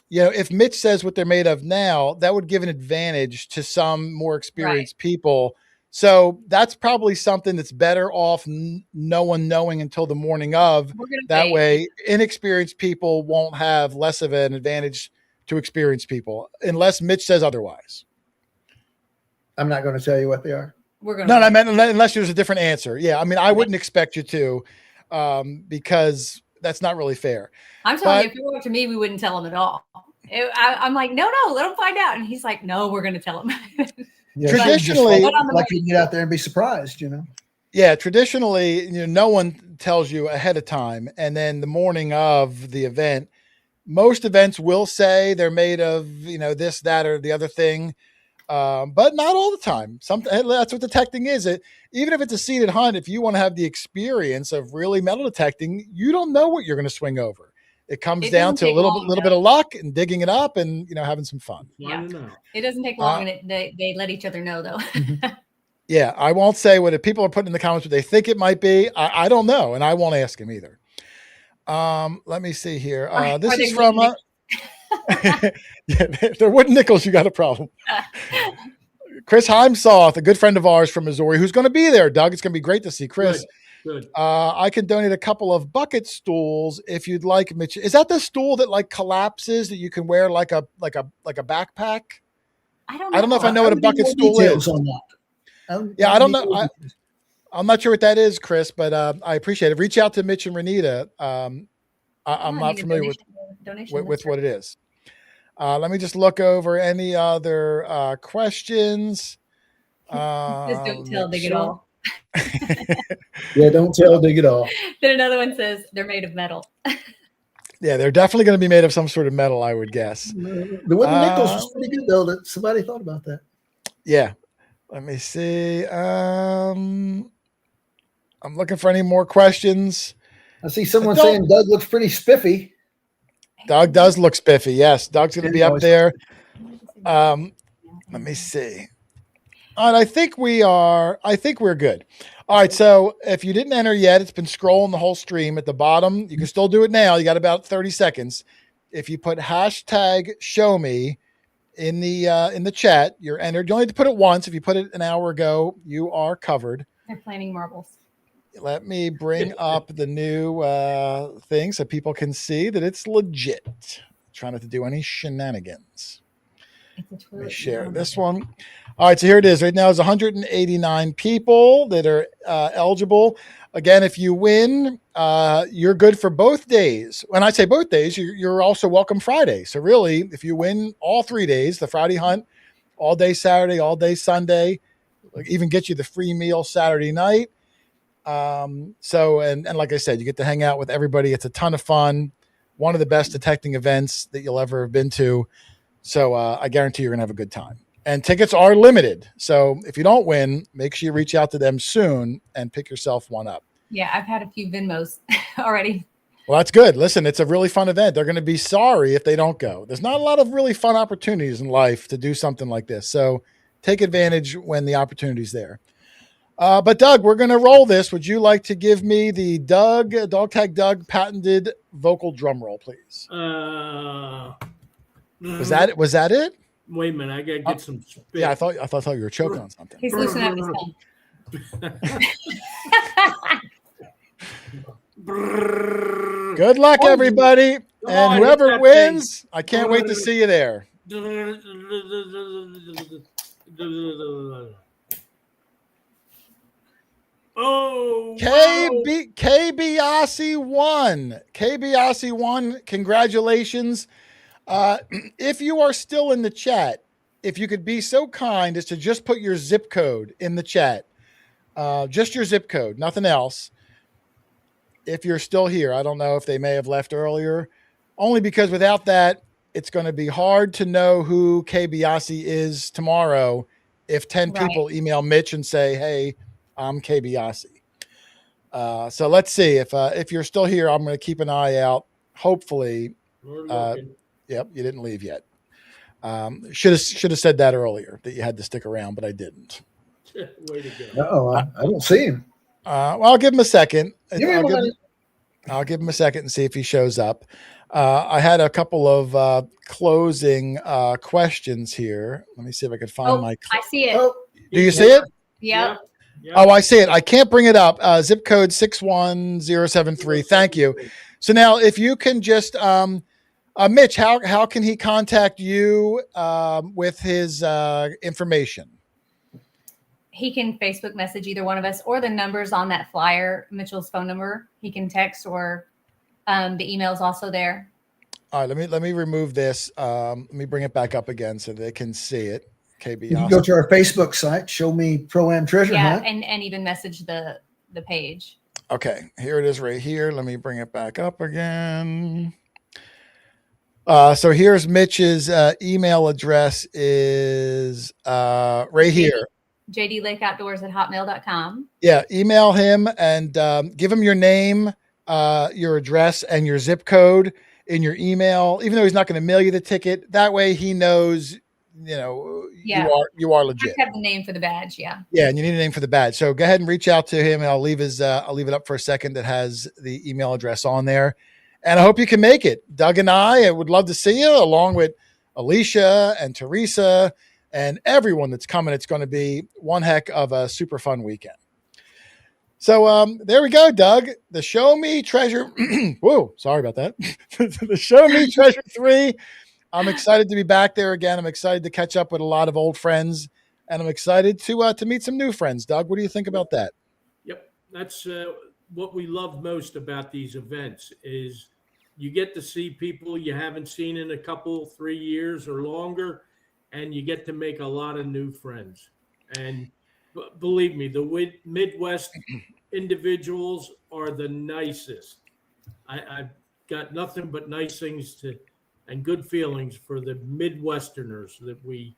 if Mitch says what they're made of now, that would give an advantage to some more experienced people. So that's probably something that's better off no one knowing until the morning of. That way, inexperienced people won't have less of an advantage to experienced people, unless Mitch says otherwise. I'm not going to tell you what they are. I meant unless there's a different answer. Yeah, I wouldn't expect you to, because that's not really fair. I'm telling you, if you were up to me, we wouldn't tell them at all. I'm like, no, let him find out. And he's like, no, we're going to tell him. Yeah, Traditionally, like you get out there and be surprised, Yeah, traditionally, no one tells you ahead of time, and then the morning of the event, most events will say they're made of this, that, or the other thing, but not all the time. That's what detecting is. Even if it's a seated hunt, if you want to have the experience of really metal detecting, you don't know what you're going to swing over. It comes down to a little bit of luck and digging it up and having some fun. Yeah, it doesn't take long, and they let each other know though. Yeah, I won't say what if people are putting in the comments what they think it might be. I don't know, and I won't ask him either. Let me see here. This is from yeah, if they're wooden nickels, you got a problem. Chris Heimsoth, a good friend of ours from Missouri, who's going to be there. Doug, it's going to be great to see Chris. Good. I can donate a couple of bucket stools if you'd like, Mitch. Is that the stool that like collapses that you can wear like a backpack? I don't know. I don't know if I know what a bucket stool is. On that. Yeah, I don't know. I'm not sure what that is, Chris, but I appreciate it. Reach out to Mitch and Renita. I'm not familiar with what it is. Let me just look over any other questions. Just don't tell, dig it all. Yeah, don't tell, dig it all. Then another one says they're made of metal. Yeah, they're definitely going to be made of some sort of metal, I would guess. The wooden nickels was pretty good, though. That somebody thought about that. Yeah. Let me see. I'm looking for any more questions. I see someone saying Doug looks pretty spiffy. Doug does look spiffy. Yes, Doug's going to be up there. Let me see. All right, I think we're good. All right, so if you didn't enter yet, it's been scrolling the whole stream at the bottom. You can still do it now. You got about 30 seconds. If you put hashtag show me in the chat, you're entered. You only have to put it once. If you put it an hour ago, you are covered. They're planting marbles. Let me bring up the new thing so people can see that it's legit. Try not to do any shenanigans. Let me share this one. All right, so here it is. Right now is 189 people that are eligible. Again, if you win, you're good for both days. When I say both days, you're also welcome Friday. So really, if you win all 3 days, the Friday hunt, all day Saturday, all day Sunday, even get you the free meal Saturday night. So like I said, you get to hang out with everybody. It's a ton of fun. One of the best detecting events that you'll ever have been to. So I guarantee you're going to have a good time. And tickets are limited. So if you don't win, make sure you reach out to them soon and pick yourself one up. Yeah, I've had a few Venmos already. Well, that's good. Listen, it's a really fun event. They're going to be sorry if they don't go. There's not a lot of really fun opportunities in life to do something like this. So take advantage when the opportunity's there. But Doug, we're going to roll this. Would you like to give me the Dog Tag Doug patented vocal drum roll, please? Was that it? Wait a minute, I gotta get some spit. Yeah, I thought you were choking on something. He's loosening up his tongue. Good luck, everybody. And whoever wins, I can't wait to see you there. Oh, KBIC won. KBIC won. Congratulations. If you are still in the chat, if you could be so kind as to just put your zip code in the chat, just your zip code, nothing else. If you're still here, I don't know if they may have left earlier, only because without that, it's going to be hard to know who KBIC is tomorrow. If 10 people email Mitch and say, "Hey, I'm KBIC." So let's see if you're still here. I'm going to keep an eye out. Hopefully, yep, you didn't leave yet. Should have said that earlier that you had to stick around, but I didn't. Way to go. No, I don't see him. Well, I'll give him a second. I'll give him a second and see if he shows up. I had a couple of closing questions here. Let me see if I can find my. I see it. Do you see it? Yep. Oh, I see it. I can't bring it up. Zip code 61073. Thank you. So now, if you can just, Mitch, how can he contact you with his information? He can Facebook message either one of us, or the numbers on that flyer, Mitchell's phone number. He can text, or the email is also there. All right, let me remove this. Let me bring it back up again so they can see it. KB, You can go to our Facebook site, Show Me Pro-Am Treasure Yeah, Hunt. and even message the page. Okay, here it is right here. Let me bring it back up again. So here's Mitch's email address is right here. jdlakeoutdoors@hotmail.com. Yeah, email him and give him your name, your address, and your zip code in your email. Even though he's not going to mail you the ticket, that way he knows, Yeah. you are I legit. have to have the name for the badge. Yeah. Yeah, and you need a name for the badge. So go ahead and reach out to him, and I'll leave it up for a second. That has the email address on there, and I hope you can make it. Doug and I would love to see you, along with Alicia and Teresa and everyone that's coming. It's going to be one heck of a super fun weekend. So there we go, Doug. The Show Me Treasure. Whoa, sorry about that. The Show Me Treasure 3. I'm excited to be back there again. I'm excited to catch up with a lot of old friends, and I'm excited to meet some new friends. Doug, what do you think about that? Yep, that's what we love most about these events is you get to see people you haven't seen in a couple, 3 years or longer, and you get to make a lot of new friends. And believe me, the Midwest individuals are the nicest. I've got nothing but nice things and good feelings for the Midwesterners that we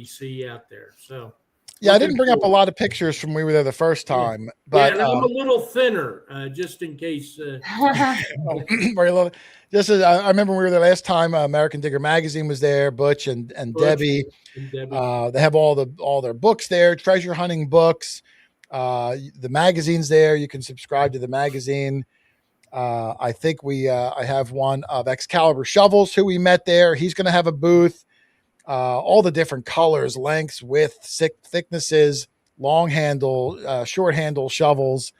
see out there. So yeah, I didn't bring up a lot of pictures from when we were there the first time, but and I'm a little thinner, just in case. very low. Just as I remember when we were there last time, American Digger magazine was there. Butch and Debbie. They have all their books there, treasure hunting books. The magazine's there. You can subscribe to the magazine. I think I have one of Excalibur Shovels, who we met there. He's going to have a booth. All the different colors, lengths, widths, thicknesses, long handle, short handle shovels.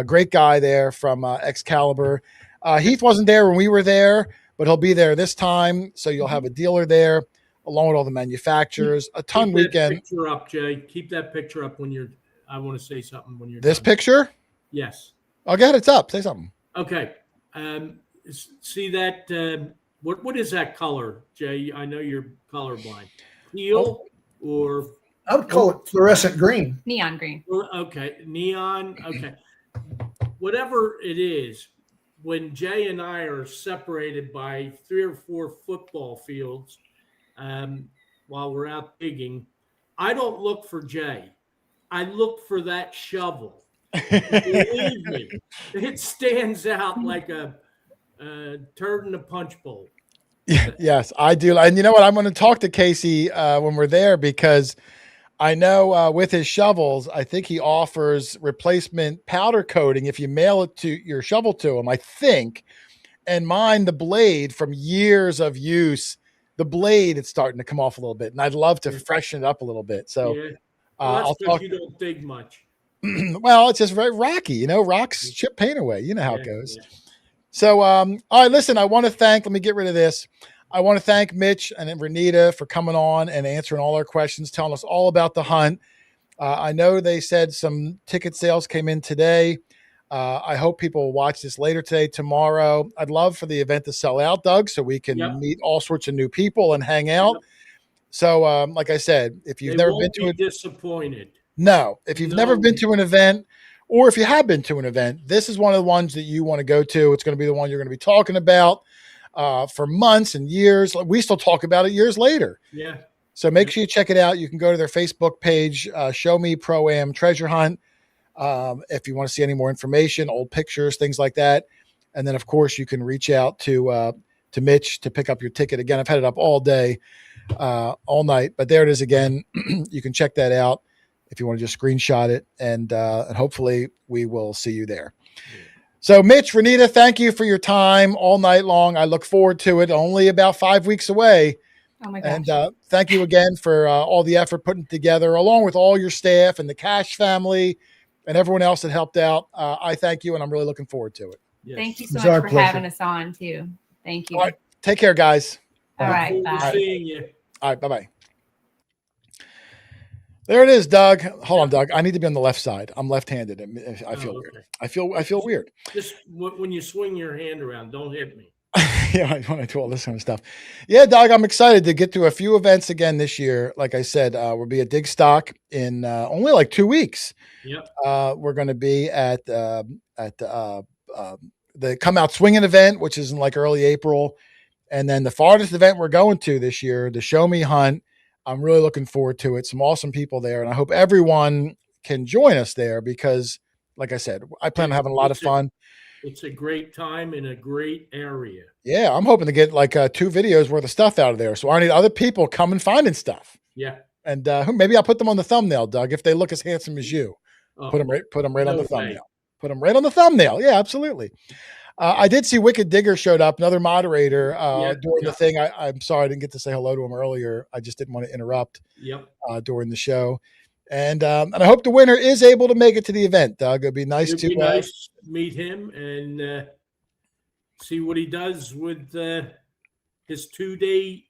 Great guy there from Excalibur. Heath wasn't there when we were there, but he'll be there this time. So you'll have a dealer there along with all the manufacturers. A ton Keep weekend. That picture up, Jay. Keep that picture up when you're. I want to say something when you're. This done. picture? Yes. Oh, go ahead. It's up. Say something. Okay. See that? What is that color, Jay? I know you're colorblind. Teal or I would call it fluorescent green. Neon green. okay, neon. Okay, whatever it is. When Jay and I are separated by 3 or 4 football fields, while we're out digging, I don't look for Jay. I look for that shovel. Believe me, it stands out like a turd in a punch bowl. Yes, I do. And you know what? I'm going to talk to Casey when we're there, because I know with his shovels, I think he offers replacement powder coating if you mail it to your shovel to him, I think. And mine, the blade from years of use, the blade, it's starting to come off a little bit. And I'd love to freshen it up a little bit. So yeah. Well, that's because you don't dig much. Well, it's just very rocky, rocks chip paint away. You know how it goes. Yeah. So, all right, listen, let me get rid of this. I want to thank Mitch and Renita for coming on and answering all our questions, telling us all about the hunt. I know they said some ticket sales came in today. I hope people will watch this later today, tomorrow. I'd love for the event to sell out, Doug, so we can meet all sorts of new people and hang out. So, like I said, if you've never been to it, disappointed. No, if you've never been to an event, or if you have been to an event, this is one of the ones that you want to go to. It's going to be the one you're going to be talking about for months and years. We still talk about it years later. Yeah. So make sure you check it out. You can go to their Facebook page, Show Me Pro-Am Treasure Hunt. If you want to see any more information, old pictures, things like that. And then, of course, you can reach out to Mitch to pick up your ticket. Again, I've had it up all day, all night, but there it is again. You can check that out if you want to just screenshot it, and hopefully we will see you there. So Mitch, Renita, thank you for your time all night long. I look forward to it. Only about 5 weeks away. Oh my gosh. And thank you again for all the effort putting it together, along with all your staff and the Cash family and everyone else that helped out. I thank you, and I'm really looking forward to it. Yes. Thank you so It's our much for pleasure. having us on too. Thank you. All right. Take care, guys. All right. Look forward to Bye. seeing you. All right. Bye-bye. There it is, Doug. Hold on, Doug. I need to be on the left side. I'm left-handed. I feel weird. Okay. I feel weird. Just when you swing your hand around, don't hit me. Yeah, I want to do all this kind of stuff. Yeah, Doug, I'm excited to get to a few events again this year. Like I said, we'll be at Dig Stock in only like 2 weeks. Yep. We're going to be at the Come Out Swinging event, which is in like early April. And then the farthest event we're going to this year, the Show Me Hunt. I'm really looking forward to it. Some awesome people there. And I hope everyone can join us there because, like I said, I plan on having a lot of fun. It's a great time in a great area. Yeah, I'm hoping to get like 2 videos worth of stuff out of there. So I need other people coming finding stuff. Yeah. And maybe I'll put them on the thumbnail, Doug, if they look as handsome as you. Oh, Put them right on the way. thumbnail. Put them right on the thumbnail. Yeah, absolutely. I did see Wicked Digger showed up, another moderator during the thing. I'm sorry I didn't get to say hello to him earlier. I just didn't want to interrupt during the show. And I hope the winner is able to make it to the event, Doug. It'd be nice to meet him and see what he does with his 2-day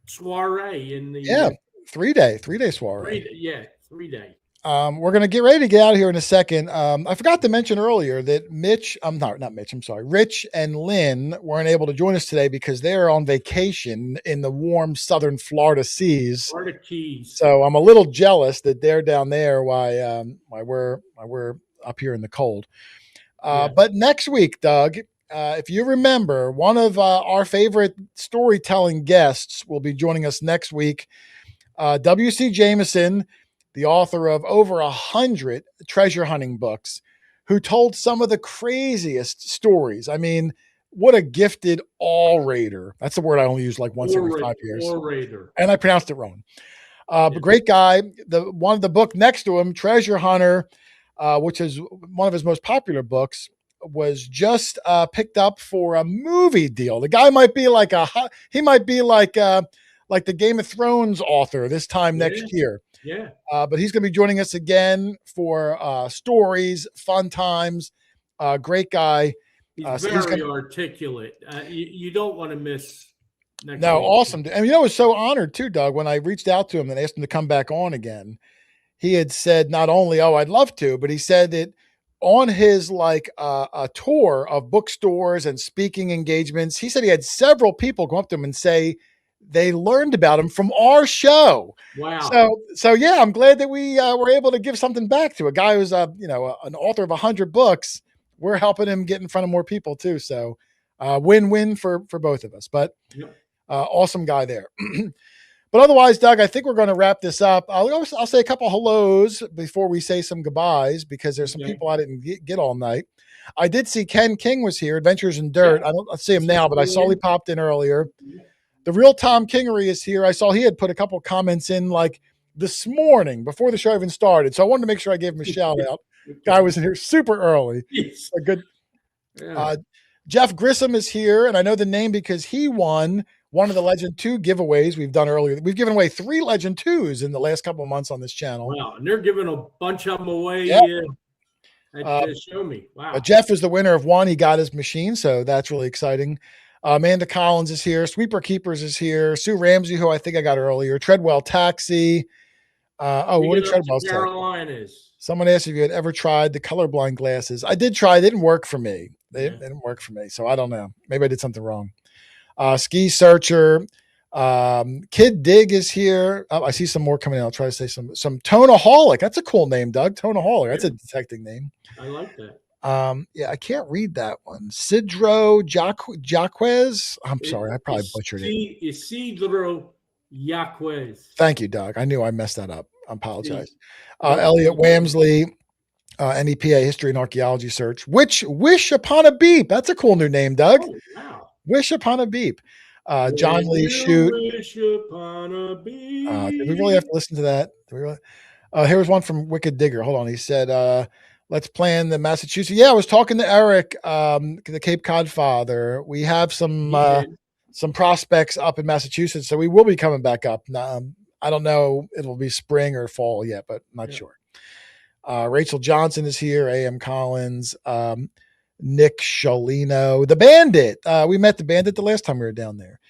soiree in the 3-day soiree. 3-day. We're going to get ready to get out of here in a second. I forgot to mention earlier that Rich and Lynn weren't able to join us today because they're on vacation in the warm southern Florida seas. Florida Keys. So I'm a little jealous that they're down there while we're up here in the cold. But next week, Doug, if you remember, one of our favorite storytelling guests will be joining us next week. W.C. Jameson, the author of over 100 treasure hunting books, who told some of the craziest stories. I mean, what a gifted orator. That's a word I only use like once every 5 years. Orator. And I pronounced it wrong. But great guy. The book next to him, Treasure Hunter, which is one of his most popular books, was just picked up for a movie deal. The guy might be like the Game of Thrones author this time next year. Yeah. But he's going to be joining us again for stories, fun times. Great guy. He's very articulate. You don't want to miss next week. Awesome. And I was so honored too, Doug, when I reached out to him and asked him to come back on again. He had said not only, I'd love to, but he said that on his a tour of bookstores and speaking engagements, he said he had several people come up to him and say they learned about him from our show. Wow. So yeah, I'm glad that we were able to give something back to a guy who's an author of 100 books. We're helping him get in front of more people too. So win-win for both of us, but awesome guy there. But otherwise, Doug, I think we're going to wrap this up. I'll say a couple hellos before we say some goodbyes because there's some people I didn't get all night. I did see Ken King was here, Adventures in Dirt. Yeah. I don't see him now, but I saw he popped in earlier. The real Tom Kingery is here. I saw he had put a couple comments in like this morning before the show even started. So I wanted to make sure I gave him a shout out. Guy was in here super early. A good. Jeff Grissom is here, and I know the name because he won one of the Legend 2 giveaways we've done earlier. We've given away 3 Legend 2s in the last couple of months on this channel. Wow, and they're giving a bunch of them away at Show Me. Wow. Jeff is the winner of one. He got his machine, so that's really exciting. Amanda Collins is here. Sweeper Keepers is here. Sue Ramsey, who I think I got earlier. Treadwell Taxi. What did Treadwell say? Carolinas. Someone asked if you had ever tried the colorblind glasses. I did try. They didn't work for me. They didn't work for me, so I don't know. Maybe I did something wrong. Ski Searcher. Kid Dig is here. I see some more coming in. I'll try to say some Tonaholic. That's a cool name, Doug. Tonaholic. That's a detecting name. I like that. I can't read that one. Sidro Jaquez. I'm sorry, I probably butchered it. Isidro Jaquez. Thank you, Doug. I knew I messed that up. I apologize. Elliot Wamsley, NEPA History and Archaeology Search. Wish Upon a Beep. That's a cool new name, Doug. Oh, wow. Wish Upon a Beep. John Lee Shoot. Wish upon a beep. Did we really have to listen to that? Here was one from Wicked Digger. Hold on. He said, let's plan the Massachusetts. Yeah, I was talking to Eric, the Cape Cod father. We have some prospects up in Massachusetts, so we will be coming back up. I don't know if it'll be spring or fall yet, but not sure. Rachel Johnson is here. A.M. Collins, Nick Sciolino, the Bandit. We met the Bandit the last time we were down there.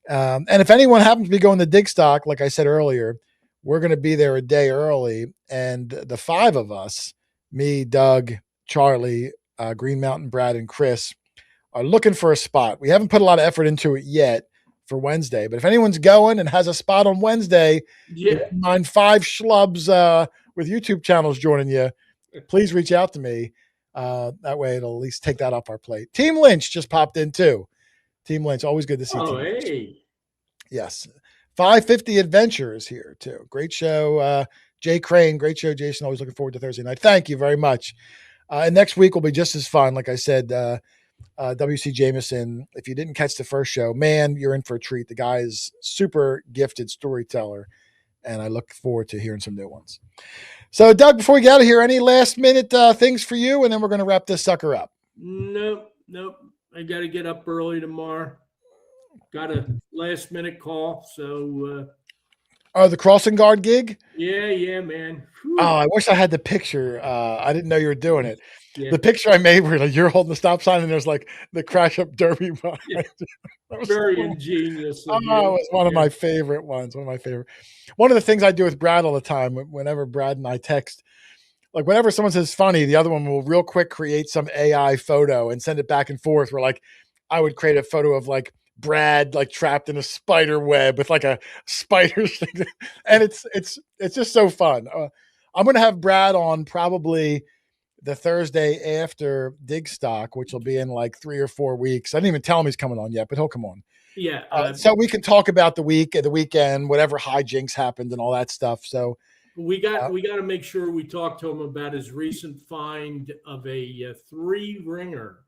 And if anyone happens to be going to Dig Stock, like I said earlier, we're going to be there a day early. And the 5 of us, me, Doug, Charlie, Green Mountain, Brad, and Chris, are looking for a spot. We haven't put a lot of effort into it yet for Wednesday, but if anyone's going and has a spot on Wednesday, Yeah. you don't mind 5 schlubs with YouTube channels joining you, please reach out to me. That way it'll at least take that off our plate. Team Lynch just popped in too. Team Lynch, always good to see Oh, Team Lynch. hey. Yes. 550 Adventures here too. Great show. Jay Crane, great show. Jason, always looking forward to Thursday night. Thank you very much. And next week will be just as fun. Like I said, W.C. Jameson, if you didn't catch the first show, man, you're in for a treat. The guy is super gifted storyteller, and I look forward to hearing some new ones. So, Doug, before we get out of here, any last minute things for you? And then we're going to wrap this sucker up. Nope. I got to get up early tomorrow. Got a last minute call. So, The crossing guard gig? yeah, man. Whew. Oh, I wish I had the picture. I didn't know you were doing it. Yeah. The picture I made where like you're holding the stop sign and there's like the crash up derby behind. Yeah. That was Very cool. ingenious. Oh, it was one of my favorite ones. One of the things I do with Brad all the time, whenever Brad and I text, like whenever someone says funny, the other one will real quick create some AI photo and send it back and forth. Where like I would create a photo of like Brad like trapped in a spider web with like a spider thing, and it's just so fun. I'm gonna have Brad on probably the Thursday after Dig Stock, which will be in like 3 or 4 weeks. I didn't even tell him he's coming on yet, but he'll come on. Yeah. So we can talk about the weekend, whatever hijinks happened and all that stuff. So we got to make sure we talk to him about his recent find of a 3-ringer.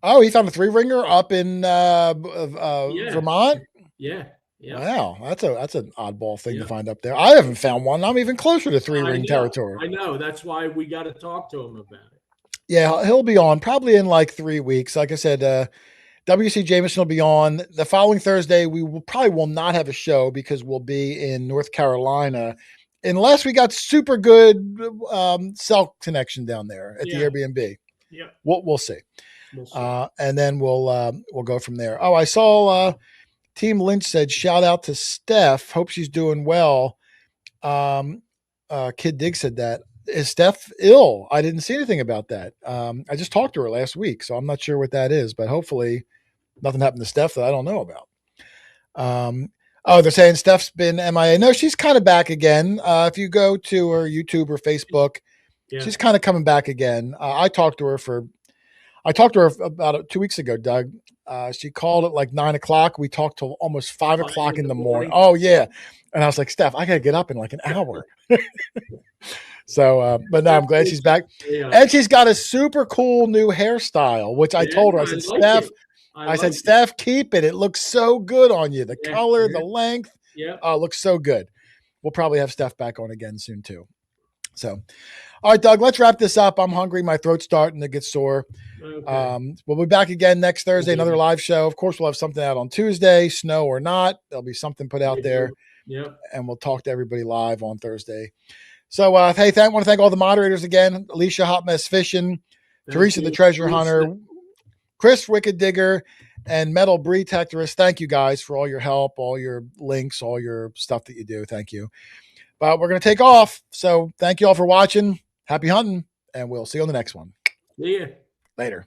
Oh, he found a 3-ringer up in Vermont. Yeah. Wow, that's an oddball thing to find up there. I haven't found one. I'm even closer to 3-ring territory. I know. That's why we got to talk to him about it. Yeah, he'll be on probably in like 3 weeks. Like I said, W.C. Jameson will be on the following Thursday. We will not have a show because we'll be in North Carolina, unless we got super good cell connection down there at the Airbnb. Yeah, we'll see. And then we'll go from there. Oh, I saw Team Lynch said, shout out to Steph. Hope she's doing well. Kid Dig said that. Is Steph ill? I didn't see anything about that. I just talked to her last week, so I'm not sure what that is, but hopefully nothing happened to Steph that I don't know about. They're saying Steph's been MIA. No, she's kind of back again. If you go to her YouTube or Facebook, she's kind of coming back again. I talked to her about 2 weeks ago, Doug. She called at like 9 o'clock. We talked till almost 5 o'clock in the morning. Oh yeah. And I was like, Steph, I got to get up in like an hour. So, but no, I'm glad she's back. Yeah. And she's got a super cool new hairstyle, which I told her, I said, Steph, Steph, keep it. It looks so good on you. The color, the length. Yeah. Looks so good. We'll probably have Steph back on again soon too. So, all right, Doug, let's wrap this up. I'm hungry. My throat's starting to get sore. Okay. We'll be back again next Thursday, another live show. Of course, we'll have something out on Tuesday, snow or not. There'll be something put out there. Yeah. And we'll talk to everybody live on Thursday. So, hey, I want to thank all the moderators again. Alicia Hot Mess Fishing, Teresa the Treasure Hunter, Chris Wicked Digger, and Metal Bree Tectorus. Thank you guys for all your help, all your links, all your stuff that you do. Thank you. But we're going to take off. So thank you all for watching. Happy hunting, and we'll see you on the next one. See ya. Later.